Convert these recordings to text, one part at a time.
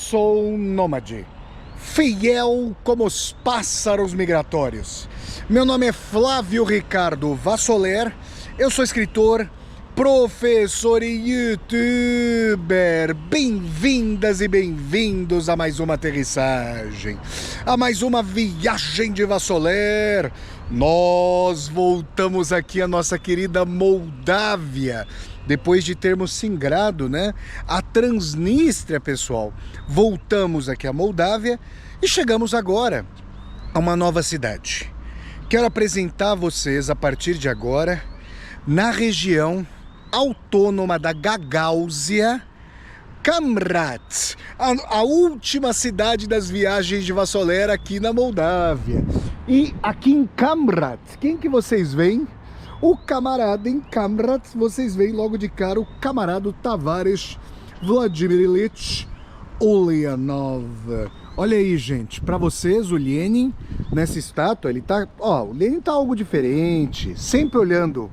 sou um nômade, fiel como os pássaros migratórios. Meu nome é Flávio Ricardo Vassoler, eu sou escritor, professor e youtuber. Bem-vindas e bem-vindos a mais uma aterrissagem, a mais uma viagem de Vassoler. Nós voltamos aqui à nossa querida Moldávia, depois de termos singrado, né, a Transnistria, pessoal. Voltamos aqui à Moldávia e chegamos agora a uma nova cidade. Quero apresentar a vocês, a partir de agora, na região autônoma da Gagáuzia, Kamrat, a última cidade das viagens de Vassoler aqui na Moldávia. E aqui em Kamrat, quem que vocês veem? O camarada em Kamrat, vocês veem logo de cara o camarada Tavares Vladimir Ilyich Ulyanov. Olha aí, gente, para vocês, o Lenin, nessa estátua, ele tá, ó, o Lenin tá algo diferente, sempre olhando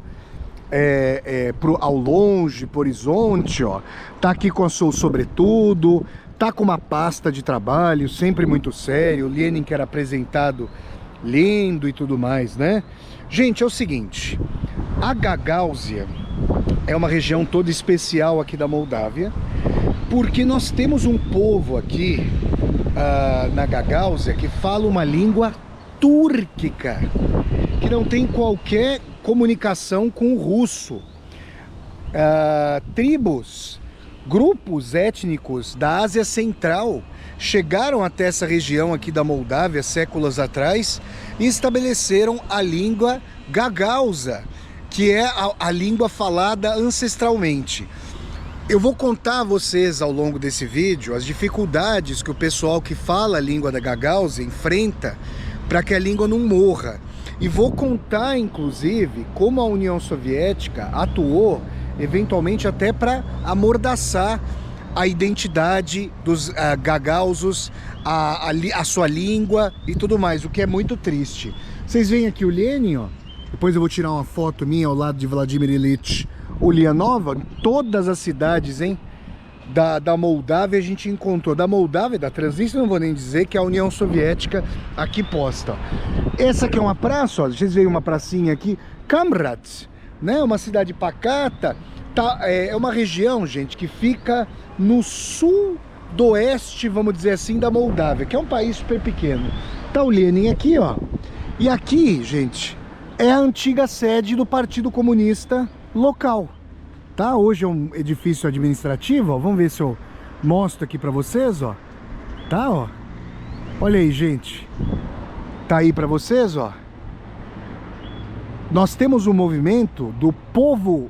ao longe, pro horizonte, ó. Tá aqui com o seu sobretudo, tá com uma pasta de trabalho, sempre muito sério. O Lenin que era apresentado lendo e tudo mais, né? Gente, é o seguinte, a Gagáuzia é uma região toda especial aqui da Moldávia, porque nós temos um povo aqui na Gagáuzia que fala uma língua túrquica, que não tem qualquer comunicação com o russo. Tribos, grupos étnicos da Ásia Central chegaram até essa região aqui da Moldávia séculos atrás e estabeleceram a língua gagauza, que é a língua falada ancestralmente. Eu vou contar a vocês ao longo desse vídeo as dificuldades que o pessoal que fala a língua da Gagáuzia enfrenta para que a língua não morra. E vou contar, inclusive, como a União Soviética atuou, eventualmente até para amordaçar a identidade dos gagauzos, a sua língua e tudo mais, o que é muito triste. Vocês veem aqui o Lenin, ó. Depois eu vou tirar uma foto minha ao lado de Vladimir Ilyich Ulyanov. Todas as cidades, hein, da Moldávia a gente encontrou. Da Moldávia, da Transnistria, não vou nem dizer, que é a União Soviética aqui posta. Essa aqui é uma praça, ó. Vocês veem uma pracinha aqui, Kamrat, né? Uma cidade pacata. Tá, é uma região, gente, que fica no sudoeste, vamos dizer assim, da Moldávia, que é um país super pequeno. Tá o Lenin aqui, ó. E aqui, gente, é a antiga sede do Partido Comunista local. Tá? Hoje é um edifício administrativo, ó. Vamos ver se eu mostro aqui pra vocês, ó. Tá, ó. Olha aí, gente. Tá aí pra vocês, ó. Nós temos um movimento do povo,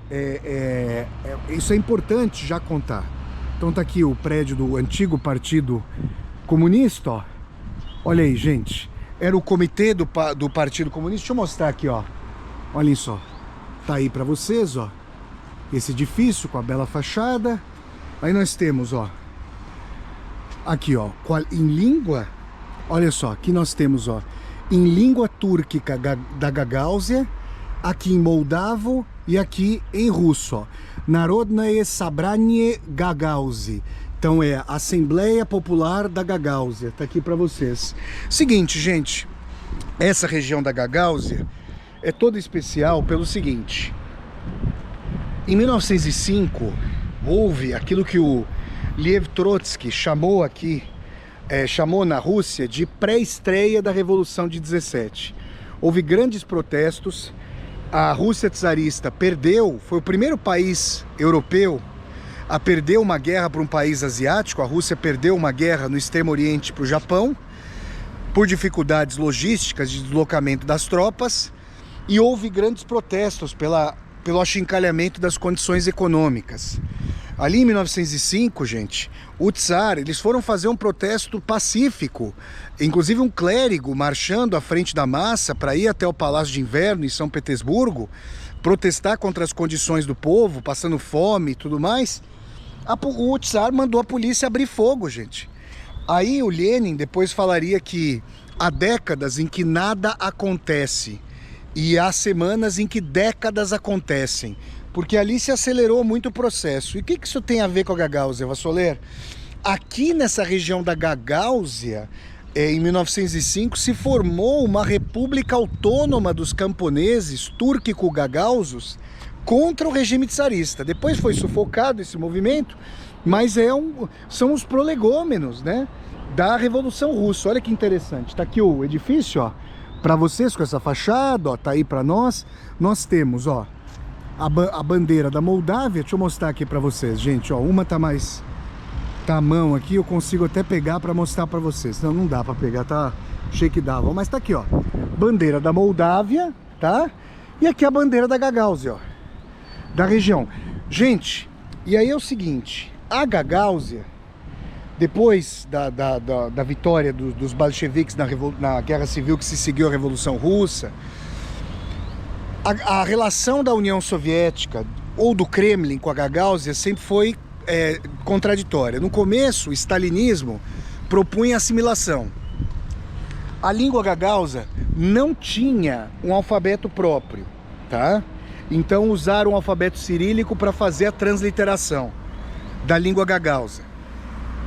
isso é importante já contar. Então tá aqui o prédio do antigo Partido Comunista, ó. Olha aí, gente. Era o comitê do Partido Comunista. Deixa eu mostrar aqui, ó. Olhem só. Tá aí pra vocês, ó. Esse edifício com a bela fachada. Aí nós temos, ó. Aqui, ó. Em língua. Olha só. Aqui nós temos, ó. Em língua túrquica da Gagáuzia. Aqui em moldavo e aqui em russo, ó. Narodnae Sabranie Gagauzi. Então é Assembleia Popular da Gagáuzia. Tá aqui para vocês. Seguinte, gente. Essa região da Gagáuzia é toda especial pelo seguinte. Em 1905 houve aquilo que o Lev Trotsky chamou aqui, chamou na Rússia de pré-estreia da Revolução de 17. Houve grandes protestos. A Rússia czarista perdeu, foi o primeiro país europeu a perder uma guerra para um país asiático. A Rússia perdeu uma guerra no Extremo Oriente para o Japão, por dificuldades logísticas de deslocamento das tropas, e houve grandes protestos pelo achincalhamento das condições econômicas. Ali em 1905, gente, o Tsar, eles foram fazer um protesto pacífico, inclusive um clérigo marchando à frente da massa para ir até o Palácio de Inverno em São Petersburgo, protestar contra as condições do povo, passando fome e tudo mais. O Tsar mandou a polícia abrir fogo, gente. Aí o Lenin depois falaria que há décadas em que nada acontece e há semanas em que décadas acontecem, porque ali se acelerou muito o processo. E o que isso tem a ver com a Gagáuzia, Vassoler? aqui nessa região da Gagáuzia, em 1905, se formou uma república autônoma dos camponeses túrquico-gagauzos contra o regime czarista. Depois foi sufocado esse movimento, mas são os prolegômenos, né, da Revolução Russa. Olha que interessante, tá aqui o edifício, ó, para vocês com essa fachada, ó, tá aí para nós. Nós temos, ó, a bandeira da Moldávia. Deixa eu mostrar aqui para vocês, gente, ó, uma tá à mão aqui, eu consigo até pegar para mostrar para vocês. Não dá para pegar, tá? Achei que dava, mas tá aqui, ó, bandeira da Moldávia, tá? E aqui a bandeira da Gagáuzia, ó, da região. Gente, e aí é o seguinte, a Gagáuzia, depois da vitória dos bolcheviques na Guerra Civil que se seguiu à Revolução Russa, a relação da União Soviética ou do Kremlin com a Gagáuzia sempre foi contraditória. No começo, o stalinismo propunha assimilação. A língua gagauza não tinha um alfabeto próprio, tá? Então usaram o alfabeto cirílico para fazer a transliteração da língua gagauza.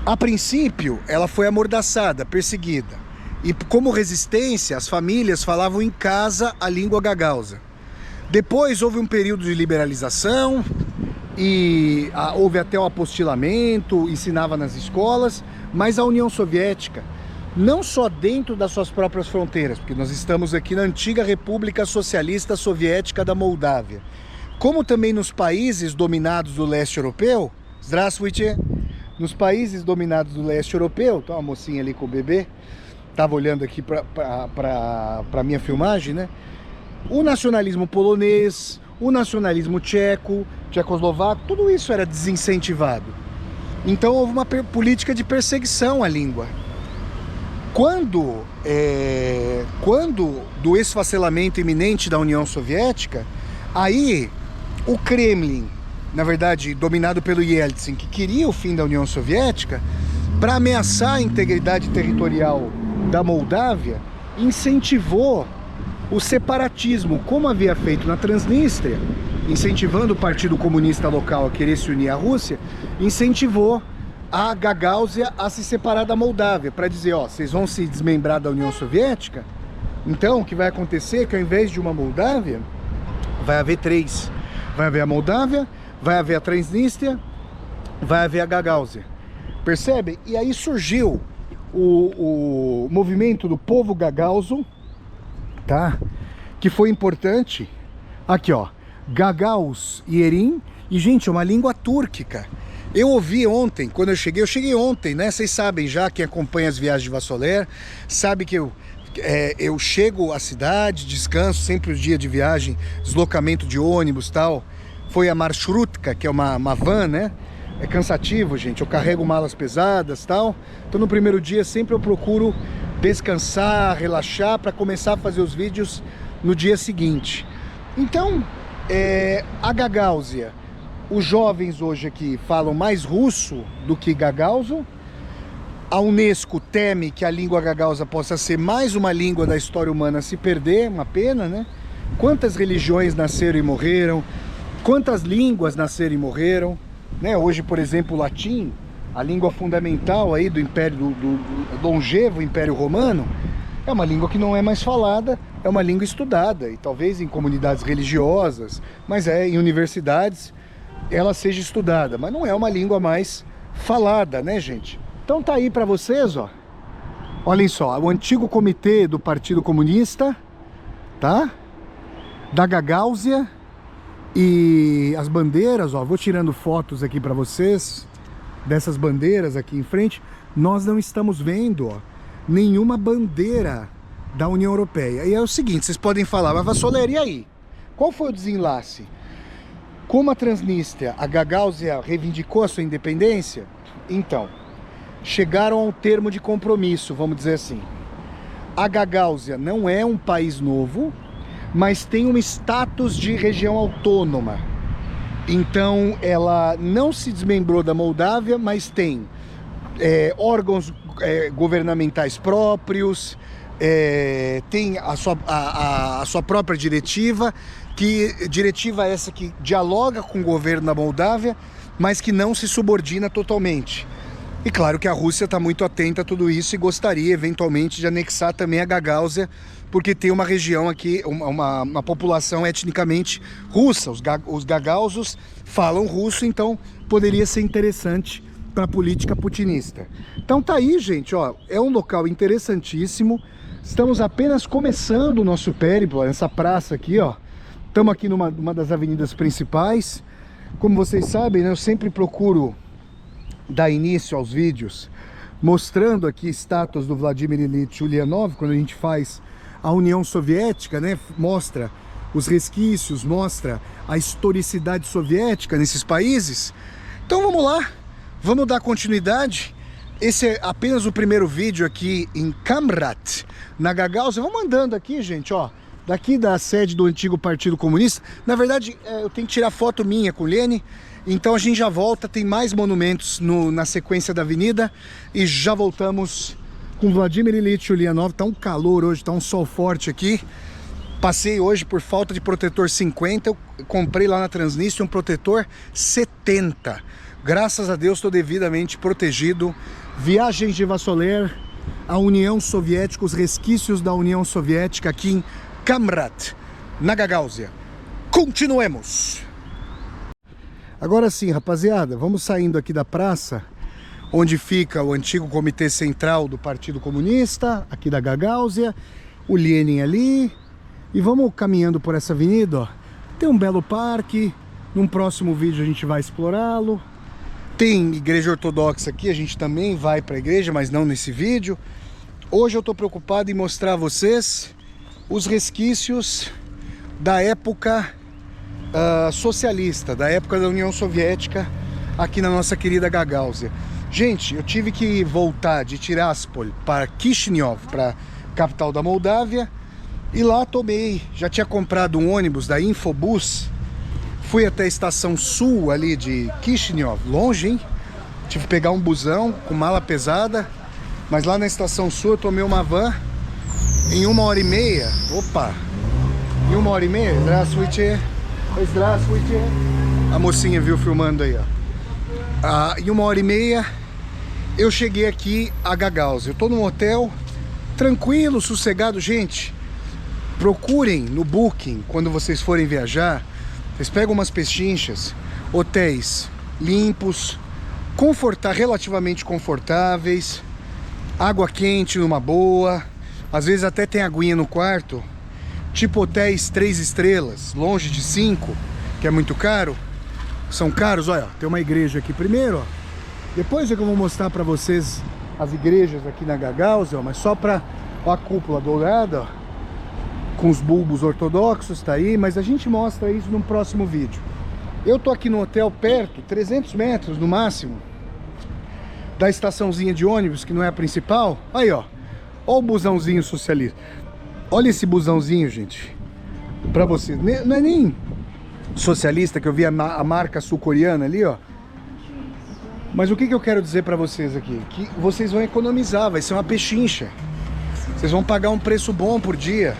A princípio, ela foi amordaçada, perseguida. E como resistência, as famílias falavam em casa a língua gagauza. Depois houve um período de liberalização e houve até o apostilamento, ensinava nas escolas, mas a União Soviética, não só dentro das suas próprias fronteiras, porque nós estamos aqui na antiga República Socialista Soviética da Moldávia, como também nos países dominados do leste europeu. Здравствуйте! Nos países dominados do leste europeu, tá uma mocinha ali com o bebê, estava olhando aqui para a minha filmagem, né? O nacionalismo polonês, o nacionalismo tcheco, tchecoslovaco, tudo isso era desincentivado. Então houve uma política de perseguição à língua. Quando do esfacelamento iminente da União Soviética, aí o Kremlin, na verdade dominado pelo Yeltsin, que queria o fim da União Soviética, para ameaçar a integridade territorial da Moldávia, incentivou o separatismo, como havia feito na Transnistria, incentivando o Partido Comunista local a querer se unir à Rússia, incentivou a Gagáuzia a se separar da Moldávia, para dizer, ó, vocês vão se desmembrar da União Soviética, então o que vai acontecer é que ao invés de uma Moldávia, vai haver três. Vai haver a Moldávia, vai haver a Transnistria, vai haver a Gagáuzia. Percebem? E aí surgiu o movimento do povo gagauzo, tá? Que foi importante. Aqui, ó, Gagauz Yerim. E, gente, é uma língua túrquica. Eu ouvi ontem, quando eu cheguei ontem, né? Vocês sabem já, quem acompanha as viagens de Vassoler, sabe que eu chego à cidade, descanso, sempre o dia de viagem, deslocamento de ônibus, tal. Foi a marshrutka, que é uma van, né? É cansativo, gente, eu carrego malas pesadas, tal. Então no primeiro dia sempre eu procuro descansar, relaxar, para começar a fazer os vídeos no dia seguinte. Então, a Gagáuzia, os jovens hoje aqui falam mais russo do que gagauzo. A Unesco teme que a língua gagauza possa ser mais uma língua da história humana a se perder, uma pena, né? Quantas religiões nasceram e morreram, quantas línguas nasceram e morreram, né? Hoje, por exemplo, o latim, a língua fundamental aí do Império, do longevo Império Romano, é uma língua que não é mais falada, é uma língua estudada, e talvez em comunidades religiosas, mas em universidades ela seja estudada, mas não é uma língua mais falada, né, gente? Então tá aí para vocês, ó. Olhem só, o antigo comitê do Partido Comunista, tá? Da Gagáuzia. E as bandeiras, ó, vou tirando fotos aqui para vocês dessas bandeiras aqui em frente. Nós não estamos vendo, ó, nenhuma bandeira da União Europeia. E é o seguinte, vocês podem falar, mas Vassoler, e aí? Qual foi o desenlace? Como a Transnistria, a Gagáuzia reivindicou a sua independência, então, chegaram a um termo de compromisso, vamos dizer assim. A Gagáuzia não é um país novo, mas tem um status de região autônoma. Então, ela não se desmembrou da Moldávia, mas tem órgãos governamentais próprios, tem a sua própria diretiva, diretiva essa que dialoga com o governo da Moldávia, mas que não se subordina totalmente. E claro que a Rússia está muito atenta a tudo isso e gostaria eventualmente de anexar também a Gagáuzia, porque tem uma região aqui, uma população etnicamente russa. Os gagauzos falam russo, então poderia ser interessante para a política putinista. Então tá aí, gente, ó, é um local interessantíssimo. Estamos apenas começando o nosso périplo, essa praça aqui, ó. Estamos aqui numa das avenidas principais. Como vocês sabem, né, eu sempre procuro dar início aos vídeos mostrando aqui estátuas do Vladimir Ilyich Ulyanov, quando a gente faz a União Soviética, né, mostra os resquícios, mostra a historicidade soviética nesses países. Então vamos lá, vamos dar continuidade. Esse é apenas o primeiro vídeo aqui em Kamrat, na Gagáuzia. Vamos andando aqui, gente, ó, daqui da sede do antigo Partido Comunista. Na verdade, eu tenho que tirar foto minha com o Lene, então a gente já volta, tem mais monumentos na sequência da avenida, e já voltamos com Vladimir Ilyich Ulyanov. Tá um calor hoje, tá um sol forte aqui. Passei hoje por falta de protetor 50, eu comprei lá na Transnistria um protetor 70. Graças a Deus estou devidamente protegido. Viagens de Vassoler, a União Soviética, os resquícios da União Soviética aqui em Kamrat, na Gagáuzia. Continuemos! Agora sim, rapaziada, vamos saindo aqui da praça, onde fica o antigo Comitê Central do Partido Comunista, aqui da Gagáuzia, o Lenin ali, e vamos caminhando por essa avenida, ó. Tem um belo parque, num próximo vídeo a gente vai explorá-lo. Tem igreja ortodoxa aqui, a gente também vai para a igreja, mas não nesse vídeo. Hoje eu estou preocupado em mostrar a vocês os resquícios da época socialista, da época da União Soviética, aqui na nossa querida Gagáuzia. Gente, eu tive que voltar de Tiraspol para Kishinev, para capital da Moldávia, e lá já tinha comprado um ônibus da Infobus. Fui até a estação sul ali de Kishinev, longe, hein? Tive que pegar um busão com mala pesada, mas lá na estação sul eu tomei uma van em 1h30. Opa! Em 1h30? Здравствуйте! Здравствуйте! A mocinha viu filmando aí, ó. Em 1h30 eu cheguei aqui a Gagáuzia. Eu tô num hotel tranquilo, sossegado. Gente, procurem no Booking, quando vocês forem viajar, vocês pegam umas pechinchas, hotéis limpos, relativamente confortáveis, água quente numa boa, às vezes até tem aguinha no quarto, tipo hotéis 3 estrelas, longe de 5, que é muito caro. São caros, olha, tem uma igreja aqui primeiro, ó. Depois é que eu vou mostrar pra vocês as igrejas aqui na Gagáuzia, ó, mas só pra a cúpula dourada, ó, com os bulbos ortodoxos, tá aí, mas a gente mostra isso num próximo vídeo. Eu tô aqui no hotel perto, 300 metros no máximo, da estaçãozinha de ônibus, que não é a principal. Aí, ó, ó o busãozinho socialista. Olha esse busãozinho, gente, pra vocês. Não é nem socialista, que eu vi a marca sul-coreana ali, ó. Mas o que eu quero dizer pra vocês aqui? Que vocês vão economizar, vai ser uma pechincha. Vocês vão pagar um preço bom por dia.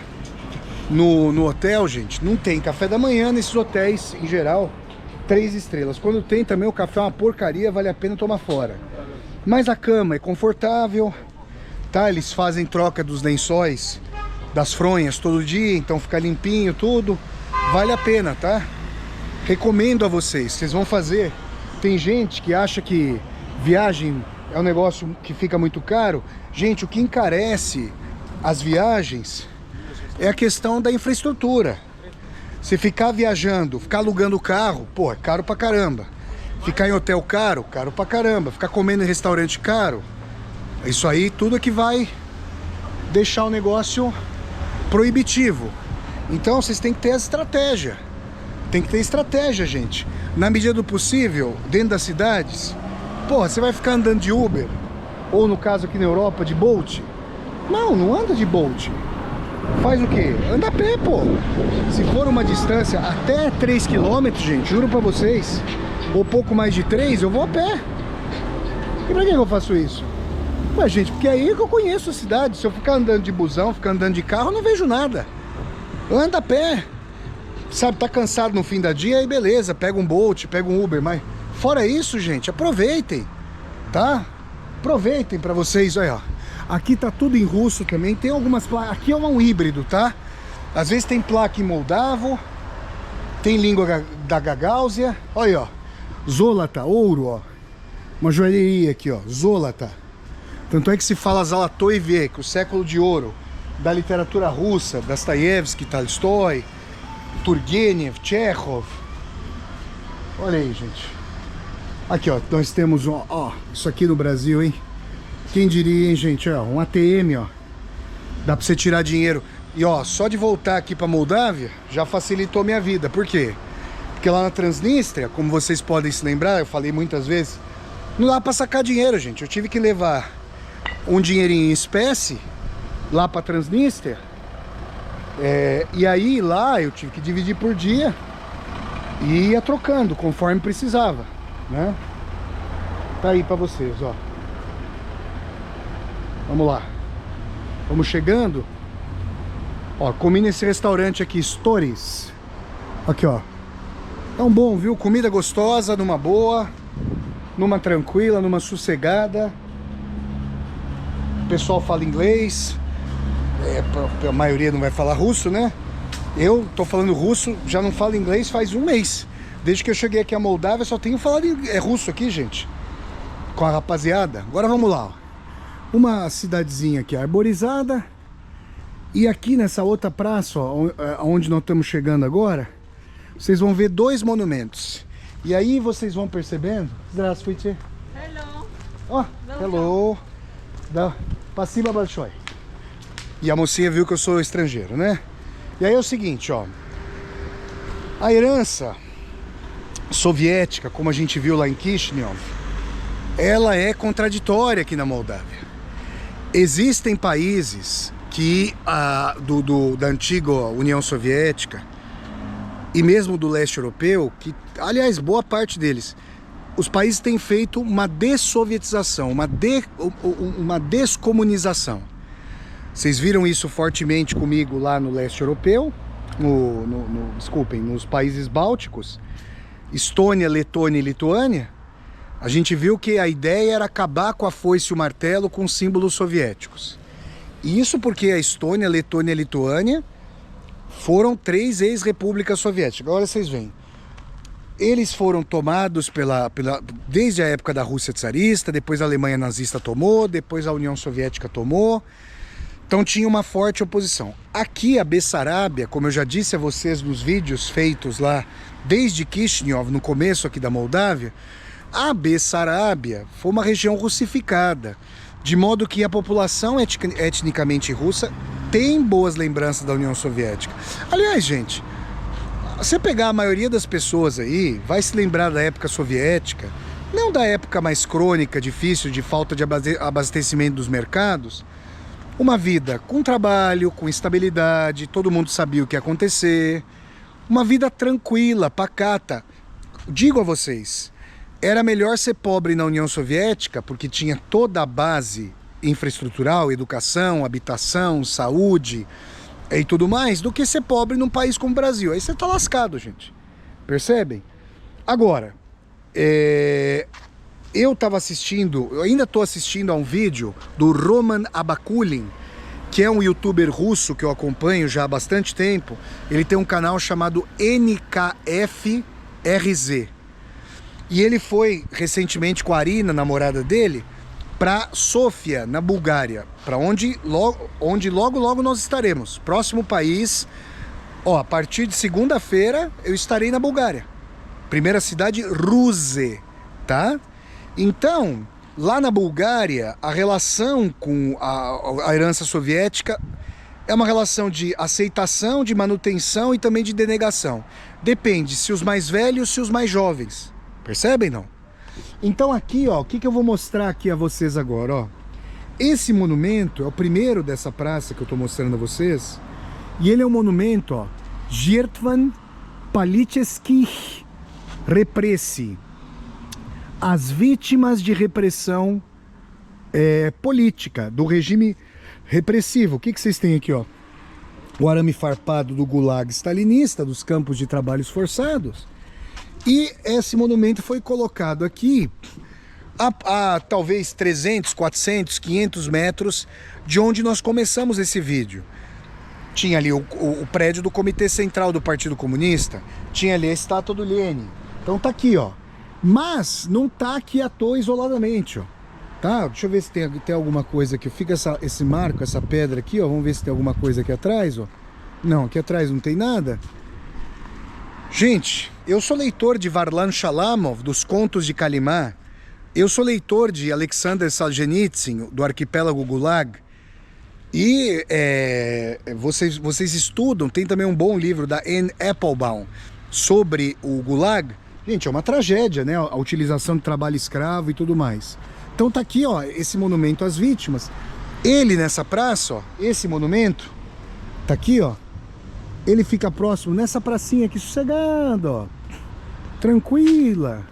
No hotel, gente, não tem café da manhã nesses hotéis, em geral, 3 estrelas. Quando tem também, o café é uma porcaria, vale a pena tomar fora. Mas a cama é confortável, tá? Eles fazem troca dos lençóis, das fronhas todo dia, então fica limpinho tudo. Vale a pena, tá? Recomendo a vocês, vocês vão fazer. Tem gente que acha que viagem é um negócio que fica muito caro. Gente, o que encarece as viagens é a questão da infraestrutura. Se ficar viajando, ficar alugando carro, pô, é caro pra caramba. Ficar em hotel caro, caro pra caramba. Ficar comendo em restaurante caro, isso aí tudo é que vai deixar o negócio proibitivo. Então vocês têm que ter estratégia. Tem que ter estratégia, gente. Na medida do possível, dentro das cidades. Porra, você vai ficar andando de Uber, ou no caso aqui na Europa, de Bolt? Não anda de Bolt. Faz o quê? Anda a pé, pô. Se for uma distância até 3 km, gente, juro pra vocês, ou pouco mais de 3, eu vou a pé. E pra que eu faço isso? Ué, gente, porque é aí que eu conheço a cidade. Se eu ficar andando de busão, ficar andando de carro, eu não vejo nada. Anda a pé. Sabe, tá cansado no fim da dia, aí beleza, pega um Bolt, pega um Uber, mas fora isso, gente, aproveitem, tá? aproveitem para vocês, olha, ó. Aqui tá tudo em russo também, tem algumas placas, aqui é um híbrido, tá? Às vezes tem placa em moldavo, tem língua da Gagáusia, olha, ó, Zolota, ouro, ó, uma joalheria aqui, ó, Zolota. Tanto é que se fala Zолотой век, o século de ouro da literatura russa, Dostoiévski, Tolstói, Turgenev, Chekhov. Olha aí, gente. Aqui, ó, nós temos, ó, isso aqui no Brasil, hein? Quem diria, hein, gente? Ó, um ATM, ó. Dá pra você tirar dinheiro. E, ó, só de voltar aqui pra Moldávia, já facilitou minha vida. Por quê? Porque lá na Transnistria, como vocês podem se lembrar, eu falei muitas vezes, não dá pra sacar dinheiro, gente. Eu tive que levar um dinheirinho em espécie lá pra Transnistria. E aí, lá, eu tive que dividir por dia e ia trocando, conforme precisava, né? Tá aí pra vocês, ó. Vamos lá. Vamos chegando. Ó, comi nesse restaurante aqui, Stories. Aqui, ó. É um bom, viu? Comida gostosa, numa boa, numa tranquila, numa sossegada. O pessoal fala inglês. A maioria não vai falar russo, né? Eu tô falando russo, já não falo inglês faz um mês. Desde que eu cheguei aqui a Moldávia, só tenho falado russo aqui, gente. Com a rapaziada. Agora vamos lá, ó. Uma cidadezinha aqui arborizada. E aqui nessa outra praça, ó, onde nós estamos chegando agora, vocês vão ver dois monumentos. E aí vocês vão percebendo. Здравствуйте. Hello. Ó, hello. Спасибо большое. E a mocinha viu que eu sou estrangeiro, né? E aí é o seguinte, ó. A herança soviética, como a gente viu lá em Kishinev, ela é contraditória aqui na Moldávia. Existem países que da antiga União Soviética e mesmo do leste europeu, que, aliás, boa parte deles, os países têm feito uma dessovietização, uma descomunização. Vocês viram isso fortemente comigo lá no leste europeu, desculpem, nos países bálticos, Estônia, Letônia e Lituânia. A gente viu que a ideia era acabar com a foice e o martelo com símbolos soviéticos. E isso porque a Estônia, a Letônia e a Lituânia foram 3 ex-repúblicas soviéticas. Agora vocês veem. Eles foram tomados desde a época da Rússia tsarista, depois a Alemanha nazista tomou, depois a União Soviética tomou. Então tinha uma forte oposição. Aqui a Bessarábia, como eu já disse a vocês nos vídeos feitos lá desde Kishinev, no começo aqui da Moldávia, a Bessarábia foi uma região russificada, de modo que a população etnicamente russa tem boas lembranças da União Soviética. Aliás, gente, você pegar a maioria das pessoas aí, vai se lembrar da época soviética, não da época mais crônica, difícil, de falta de abastecimento dos mercados. Uma vida com trabalho, com estabilidade, todo mundo sabia o que ia acontecer. Uma vida tranquila, pacata. Digo a vocês, era melhor ser pobre na União Soviética, porque tinha toda a base infraestrutural, educação, habitação, saúde e tudo mais, do que ser pobre num país como o Brasil. Aí você tá lascado, gente. Percebem? Agora, eu ainda tô assistindo a um vídeo do Roman Abakulin, que é um youtuber russo que eu acompanho já há bastante tempo. Ele tem um canal chamado NKFRZ. E ele foi recentemente com a Arina, namorada dele, para Sofia, na Bulgária, para onde logo nós estaremos. Próximo país, ó, a partir de segunda-feira eu estarei na Bulgária. Primeira cidade, Ruze, tá? Então, lá na Bulgária, a relação com a herança soviética é uma relação de aceitação, de manutenção e também de denegação. Depende se os mais velhos, se os mais jovens. Percebem, não? Então aqui, ó, o que eu vou mostrar aqui a vocês agora, ó. Esse monumento é o primeiro dessa praça que eu tô mostrando a vocês. E ele é um monumento, ó, Жертвам политических репрессий. As vítimas de repressão política, do regime repressivo. O que vocês têm aqui, ó? O arame farpado do gulag stalinista, dos campos de trabalhos forçados. E esse monumento foi colocado aqui a talvez 300, 400, 500 metros de onde nós começamos esse vídeo. Tinha ali o prédio do Comitê Central do Partido Comunista, tinha ali a estátua do Lenin. Então tá aqui, ó. Mas não tá aqui à toa isoladamente, ó. Tá? Deixa eu ver se tem alguma coisa aqui. Fica esse marco, essa pedra aqui, ó. Vamos ver se tem alguma coisa aqui atrás, ó. Não, aqui atrás não tem nada. Gente, eu sou leitor de Varlam Shalamov, dos Contos de Kalimá. Eu sou leitor de Alexander Solzhenitsyn, do Arquipélago Gulag. E vocês estudam, tem também um bom livro da Anne Applebaum sobre o Gulag. Gente, é uma tragédia, né? A utilização de trabalho escravo e tudo mais. Então tá aqui, ó, esse monumento às vítimas. Ele nessa praça, ó, esse monumento, tá aqui, ó. Ele fica próximo nessa pracinha aqui, sossegado, ó. Tranquila.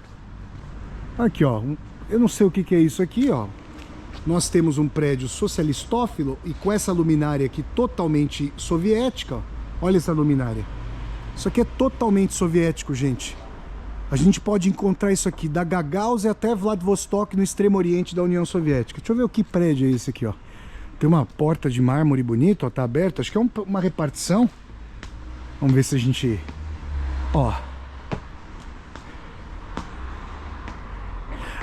Aqui, ó. Eu não sei o que é isso aqui, ó. Nós temos um prédio socialistófilo e com essa luminária aqui totalmente soviética, ó. Olha essa luminária. Isso aqui é totalmente soviético, gente. A gente pode encontrar isso aqui da Gagauzia até Vladivostok, no extremo oriente da União Soviética. Deixa eu ver o que prédio é esse aqui, ó. Tem uma porta de mármore bonita, ó, tá aberta. Acho que é uma repartição. Vamos ver se a gente... Ó.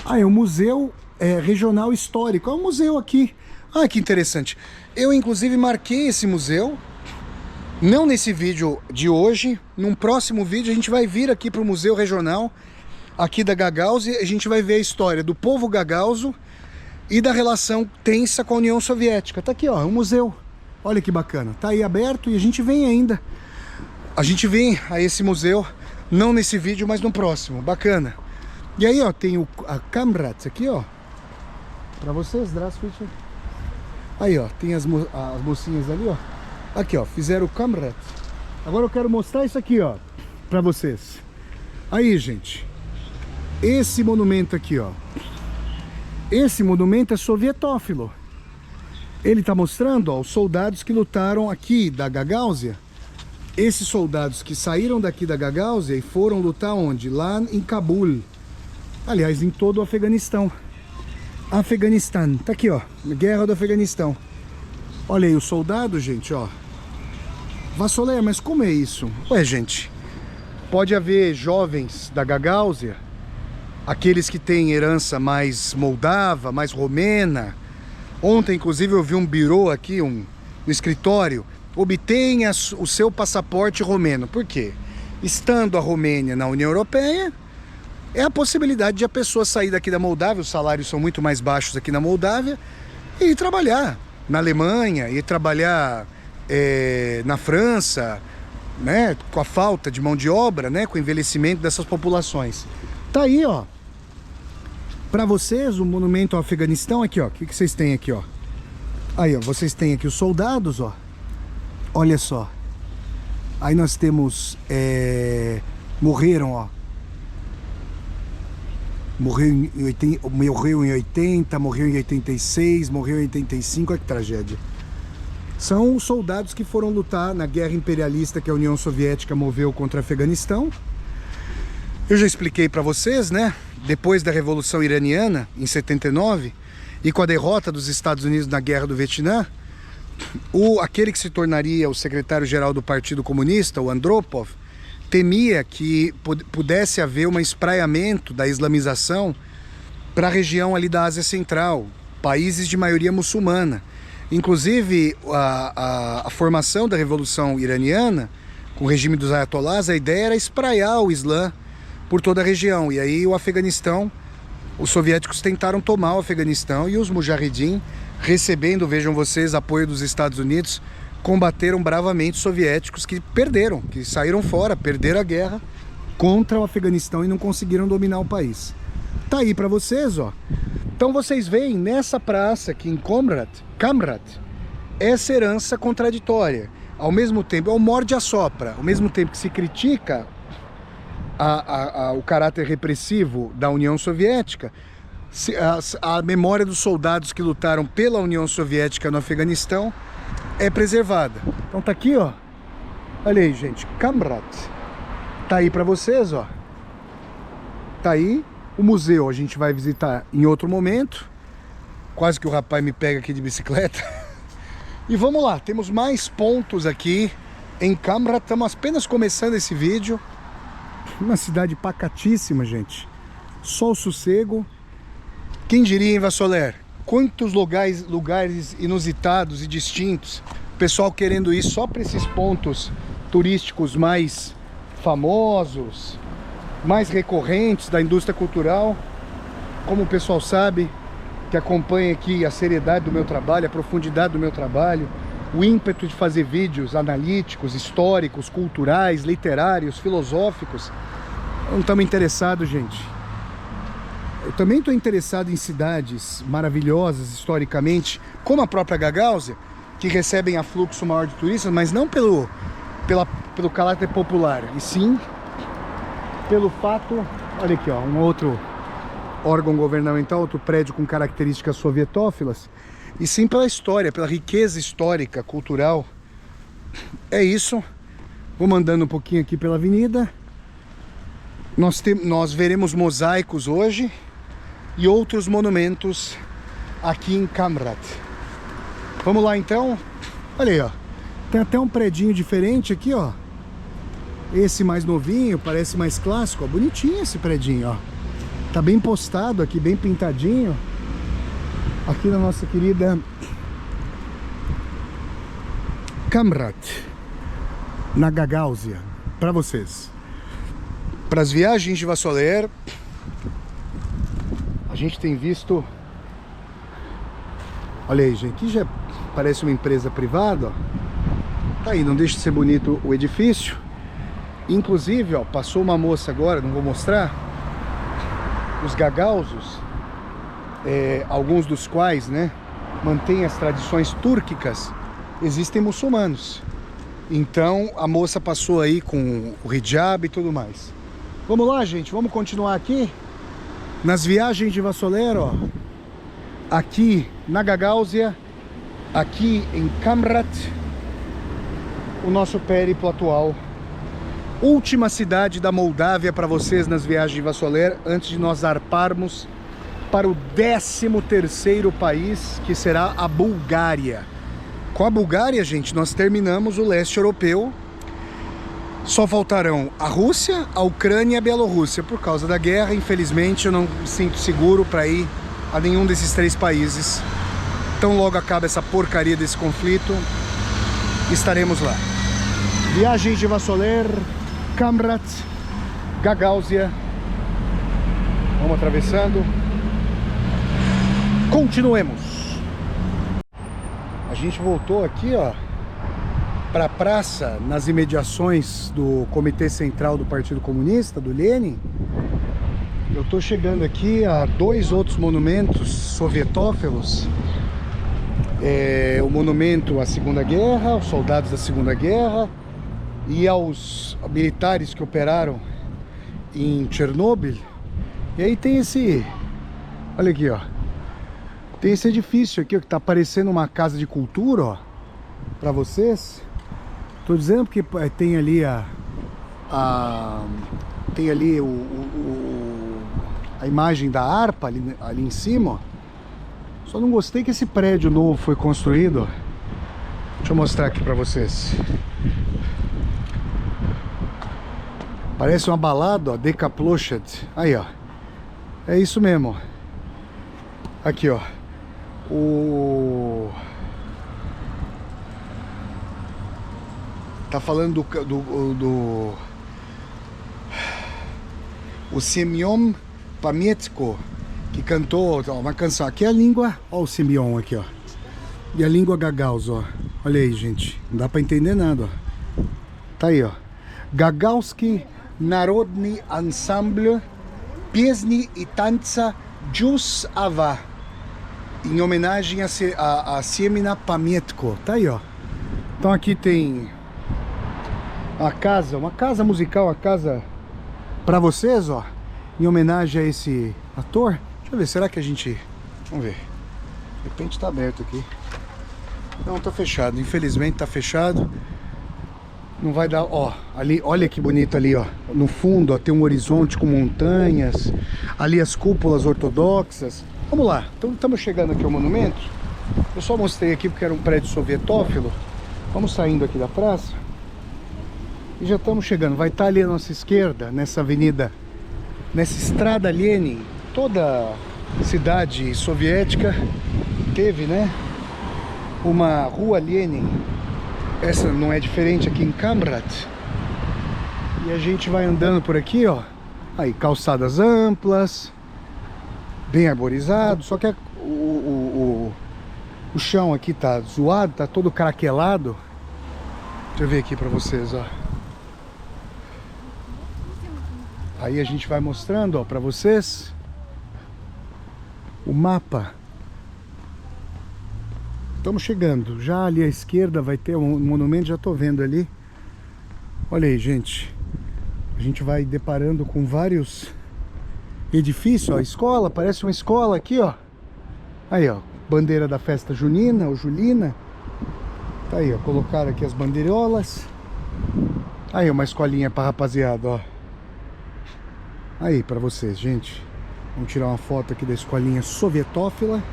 Ah, é um museu regional histórico. É um museu aqui. Ah, que interessante. Eu, inclusive, marquei esse museu. Não nesse vídeo de hoje, num próximo vídeo a gente vai vir aqui para o Museu Regional aqui da Gagauzia, a gente vai ver a história do povo gagauzo e da relação tensa com a União Soviética. Tá aqui, ó, é um museu. Olha que bacana. Tá aí aberto e a gente vem ainda. A gente vem a esse museu, não nesse vídeo, mas no próximo. Bacana. E aí, ó, tem a Kamrat aqui, ó. Para vocês, Здравствуйте. Aí, ó, tem as mocinhas ali, ó. Aqui, ó, fizeram o Kamrat. Agora eu quero mostrar isso aqui, ó, pra vocês. Aí, gente, esse monumento aqui, ó. Esse monumento é sovietófilo. Ele tá mostrando, ó, os soldados que lutaram aqui da Gagauzia. Esses soldados que saíram daqui da Gagauzia e foram lutar onde? Lá em Cabul. Aliás, em todo o Afeganistão. Afeganistão. Tá aqui, ó, Guerra do Afeganistão. Olha aí os soldados, gente, ó. Vassoleia, mas como é isso? Ué, gente, pode haver jovens da Gagauzia, aqueles que têm herança mais moldava, mais romena. Ontem, inclusive, eu vi um birô aqui, no escritório, obtenha o seu passaporte romeno. Por quê? Estando a Romênia na União Europeia, é a possibilidade de a pessoa sair daqui da Moldávia, os salários são muito mais baixos aqui na Moldávia, e ir trabalhar na Alemanha, ir trabalhar na França, né, com a falta de mão de obra, né, com o envelhecimento dessas populações. Tá aí, ó, para vocês o monumento ao Afeganistão aqui, ó. O que vocês têm aqui, ó? Aí, ó, vocês têm aqui os soldados, ó. Olha só. Aí nós temos morreram, ó. Morreu em 80, morreu em 86, morreu em 85, olha que tragédia. São os soldados que foram lutar na guerra imperialista que a União Soviética moveu contra o Afeganistão. Eu já expliquei para vocês, né? Depois da Revolução Iraniana, em 79, e com a derrota dos Estados Unidos na Guerra do Vietnã, aquele que se tornaria o secretário-geral do Partido Comunista, o Andropov, temia que pudesse haver um espraiamento da islamização para a região ali da Ásia Central, países de maioria muçulmana. Inclusive, a formação da Revolução Iraniana, com o regime dos Ayatollahs, a ideia era espraiar o Islã por toda a região. E aí o Afeganistão, os soviéticos tentaram tomar o Afeganistão e os Mujahideen, recebendo, vejam vocês, apoio dos Estados Unidos, combateram bravamente os soviéticos que perderam, que saíram fora, perderam a guerra contra o Afeganistão e não conseguiram dominar o país. Tá aí para vocês, ó. Então vocês veem nessa praça aqui em Kamrat, essa herança contraditória. Ao mesmo tempo, é o morde-a-sopra, ao mesmo tempo que se critica o caráter repressivo da União Soviética, a memória dos soldados que lutaram pela União Soviética no Afeganistão é preservada. Então tá aqui, ó. Olha aí, gente, Kamrat. Tá aí para vocês, ó. Tá aí. O museu a gente vai visitar em outro momento. Quase que o rapaz me pega aqui de bicicleta. E vamos lá, temos mais pontos aqui em Camrat. Estamos apenas começando esse vídeo. Uma cidade pacatíssima, gente. Só o sossego. Quem diria em Vassoler? Quantos lugares inusitados e distintos. O pessoal querendo ir só para esses pontos turísticos mais famosos, mais recorrentes da indústria cultural. Como o pessoal sabe, que acompanha aqui a seriedade do meu trabalho, a profundidade do meu trabalho, o ímpeto de fazer vídeos analíticos, históricos, culturais, literários, filosóficos. Não estamos interessados, gente. Eu também estou interessado em cidades maravilhosas historicamente, como a própria Gagauzia, que recebem afluxo maior de turistas, mas não pelo caráter popular, e sim pelo fato... Olha aqui, ó, um outro órgão governamental, outro prédio com características sovietófilas, e sim pela história, pela riqueza histórica, cultural. É isso. Vou mandando um pouquinho aqui pela avenida. Nós veremos mosaicos hoje e outros monumentos aqui em Camrat. Vamos lá então. Olha aí, ó. Tem até um predinho diferente aqui, ó. Esse mais novinho, parece mais clássico, ó. Bonitinho esse predinho, ó. Tá bem postado aqui, bem pintadinho. Aqui na nossa querida Camrat, na Gagauzia, para vocês. Para as viagens de Vassoler, a gente tem visto... Olha aí, gente, aqui já parece uma empresa privada, ó. Tá aí, não deixa de ser bonito o edifício. Inclusive, ó, passou uma moça agora, não vou mostrar. Os gagauzos, alguns dos quais, né, mantêm as tradições túrquicas, existem muçulmanos. Então a moça passou aí com o hijab e tudo mais. Vamos lá, gente, vamos continuar aqui nas viagens de Vassoler, ó. Aqui na Gagauzia, aqui em Camrat, o nosso périplo atual. Última cidade da Moldávia para vocês nas viagens de Vassoler, antes de nós zarparmos para o 13º país, que será a Bulgária. Com a Bulgária, gente, nós terminamos o leste europeu. Só faltarão a Rússia, a Ucrânia e a Bielorrússia. Por causa da guerra, infelizmente, eu não me sinto seguro para ir a nenhum desses 3 países. Então logo acaba essa porcaria desse conflito, estaremos lá. Viagem de Vassoler, Camrat, Gagauzia. Vamos atravessando. Continuemos. A gente voltou aqui, ó, para a praça, nas imediações do Comitê Central do Partido Comunista, do Lenin. Eu tô chegando aqui a 2 outros monumentos sovietófilos. O monumento à Segunda Guerra, aos soldados da Segunda Guerra e aos militares que operaram em Chernobyl. E aí tem esse... Olha aqui, ó. Tem esse edifício aqui, ó, que tá parecendo uma casa de cultura, ó, pra vocês. Tô dizendo porque tem ali tem ali a imagem da harpa ali em cima, ó. Só não gostei que esse prédio novo foi construído, ó. Deixa eu mostrar aqui pra vocês. Parece uma balada, ó, Deka Ploshad. Aí, ó. É isso mesmo, ó. Aqui, ó. Tá falando o Semyon Pamietko, que cantou, ó, uma canção. Aqui é a língua, ó, o Semyon aqui, ó. E a língua Gagauz, ó. Olha aí, gente. Não dá pra entender nada, ó. Tá aí, ó. Gagauzski Narodny Ensemble Piesni e Tanca Jus Ava, em homenagem a Semina Pamietko. Tá aí, ó. Então aqui tem uma casa musical, uma casa pra vocês, ó, em homenagem a esse ator. Deixa eu ver, será que a gente... Vamos ver. De repente tá aberto aqui. Não, tá fechado. Infelizmente tá fechado. Não vai dar, ó, ali, olha que bonito ali, ó. No fundo, ó, tem um horizonte com montanhas. Ali as cúpulas ortodoxas. Vamos lá, então estamos chegando aqui ao monumento. Eu só mostrei aqui porque era um prédio sovietófilo. Vamos saindo aqui da praça. E já estamos chegando. Vai estar ali à nossa esquerda, nessa avenida, nessa estrada Lenin. Toda cidade soviética teve, né, uma rua Lenin. Essa não é diferente aqui em Kamrat. E a gente vai andando por aqui, ó. Aí, calçadas amplas, bem arborizado. Só que o chão aqui tá zoado, tá todo craquelado. Deixa eu ver aqui pra vocês, ó. Aí a gente vai mostrando, ó, pra vocês o mapa. Estamos chegando. Já ali à esquerda vai ter um monumento, já tô vendo ali. Olha aí, gente. A gente vai deparando com vários edifícios, ó. Escola, parece uma escola aqui, ó. Aí, ó. Bandeira da festa junina ou julina. Tá aí, ó. Colocaram aqui as bandeirolas. Aí, uma escolinha pra rapaziada, ó. Aí, pra vocês, gente. Vamos tirar uma foto aqui da escolinha sovietófila.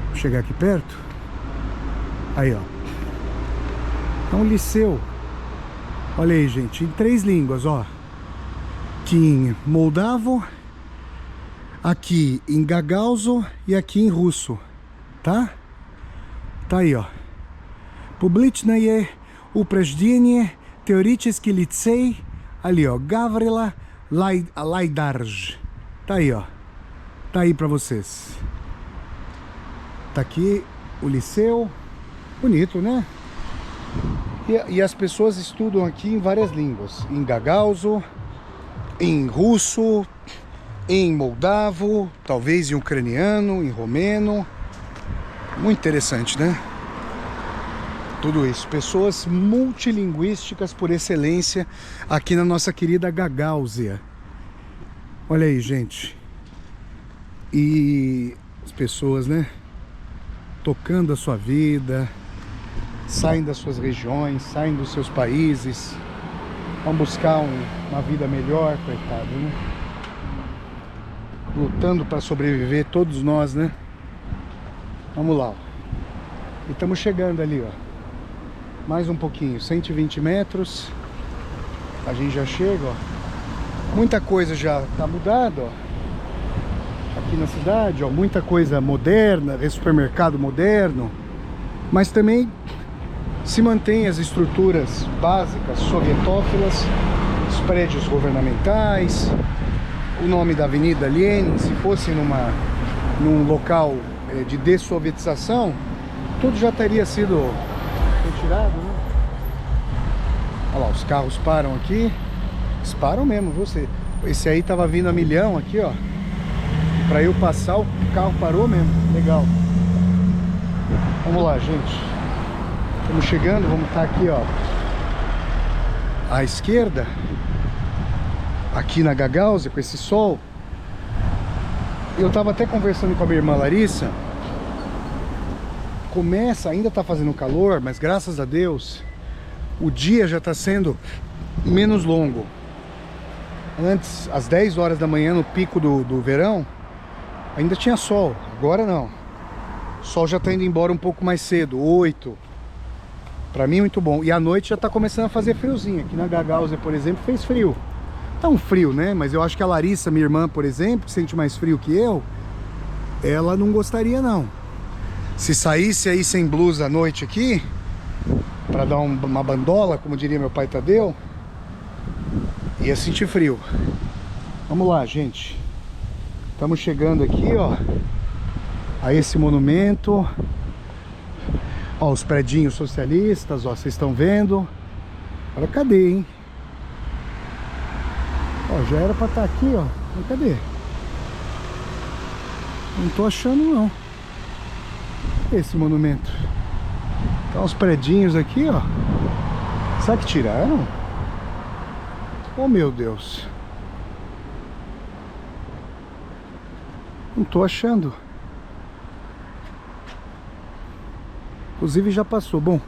Vou chegar aqui perto. Aí, ó. É um liceu. Olha aí, gente. Em 3 línguas, ó. Aqui em moldavo, aqui em gagauzo e aqui em russo. Tá? Tá aí, ó. Publichnaye Uprajdienie Teoretiski Licei. Ali, ó. Gavrila Laidarj. Tá aí, ó. Tá aí pra vocês. Tá aqui o liceu. Bonito, né? E as pessoas estudam aqui em várias línguas. Em gagauzo, em russo, em moldavo, talvez em ucraniano, em romeno. Muito interessante, né? Tudo isso. Pessoas multilinguísticas por excelência aqui na nossa querida Gagáuzia. Olha aí, gente. E as pessoas, né? Tocando a sua vida, saem das suas regiões, saem dos seus países, vão buscar uma vida melhor, coitado, né? Lutando para sobreviver, todos nós, né? Vamos lá, ó. E estamos chegando ali, ó. Mais um pouquinho, 120 metros. A gente já chega, ó. Muita coisa já tá mudada, ó. Aqui na cidade, ó, muita coisa moderna, supermercado moderno, mas também se mantém as estruturas básicas sovietófilas, os prédios governamentais, o nome da Avenida Lenin. Se fosse num local de dessovietização, tudo já teria sido retirado, né? Olha lá, os carros param aqui, eles param mesmo, você. Esse aí tava vindo a milhão aqui, ó. Pra eu passar, o carro parou mesmo. Legal. Vamos lá, gente. Estamos chegando, vamos estar aqui, ó, à esquerda. Aqui na Gagáuzia, com esse sol. Eu tava até conversando com a minha irmã Larissa. Ainda tá fazendo calor, mas graças a Deus, o dia já tá sendo menos longo. Antes, às 10 horas da manhã, no pico do verão, ainda tinha sol, agora não. O sol já tá indo embora um pouco mais cedo, 8. Pra mim muito bom. E à noite já tá começando a fazer friozinho. Aqui na Gagáuzia, por exemplo, fez frio. Tá um frio, né? Mas eu acho que a Larissa, minha irmã, por exemplo, que sente mais frio que eu, ela não gostaria não. Se saísse aí sem blusa à noite aqui, pra dar uma bandola, como diria meu pai Tadeu, ia sentir frio. Vamos lá, gente. Estamos chegando aqui, ó, a esse monumento. Ó, os predinhos socialistas, ó, vocês estão vendo. Agora cadê, hein? Ó, já era pra estar aqui, ó. Mas cadê? Não tô achando, não. Esse monumento. Tá uns predinhos aqui, ó. Será que tiraram? Oh, meu Deus. Não tô achando. Inclusive já passou. Bom,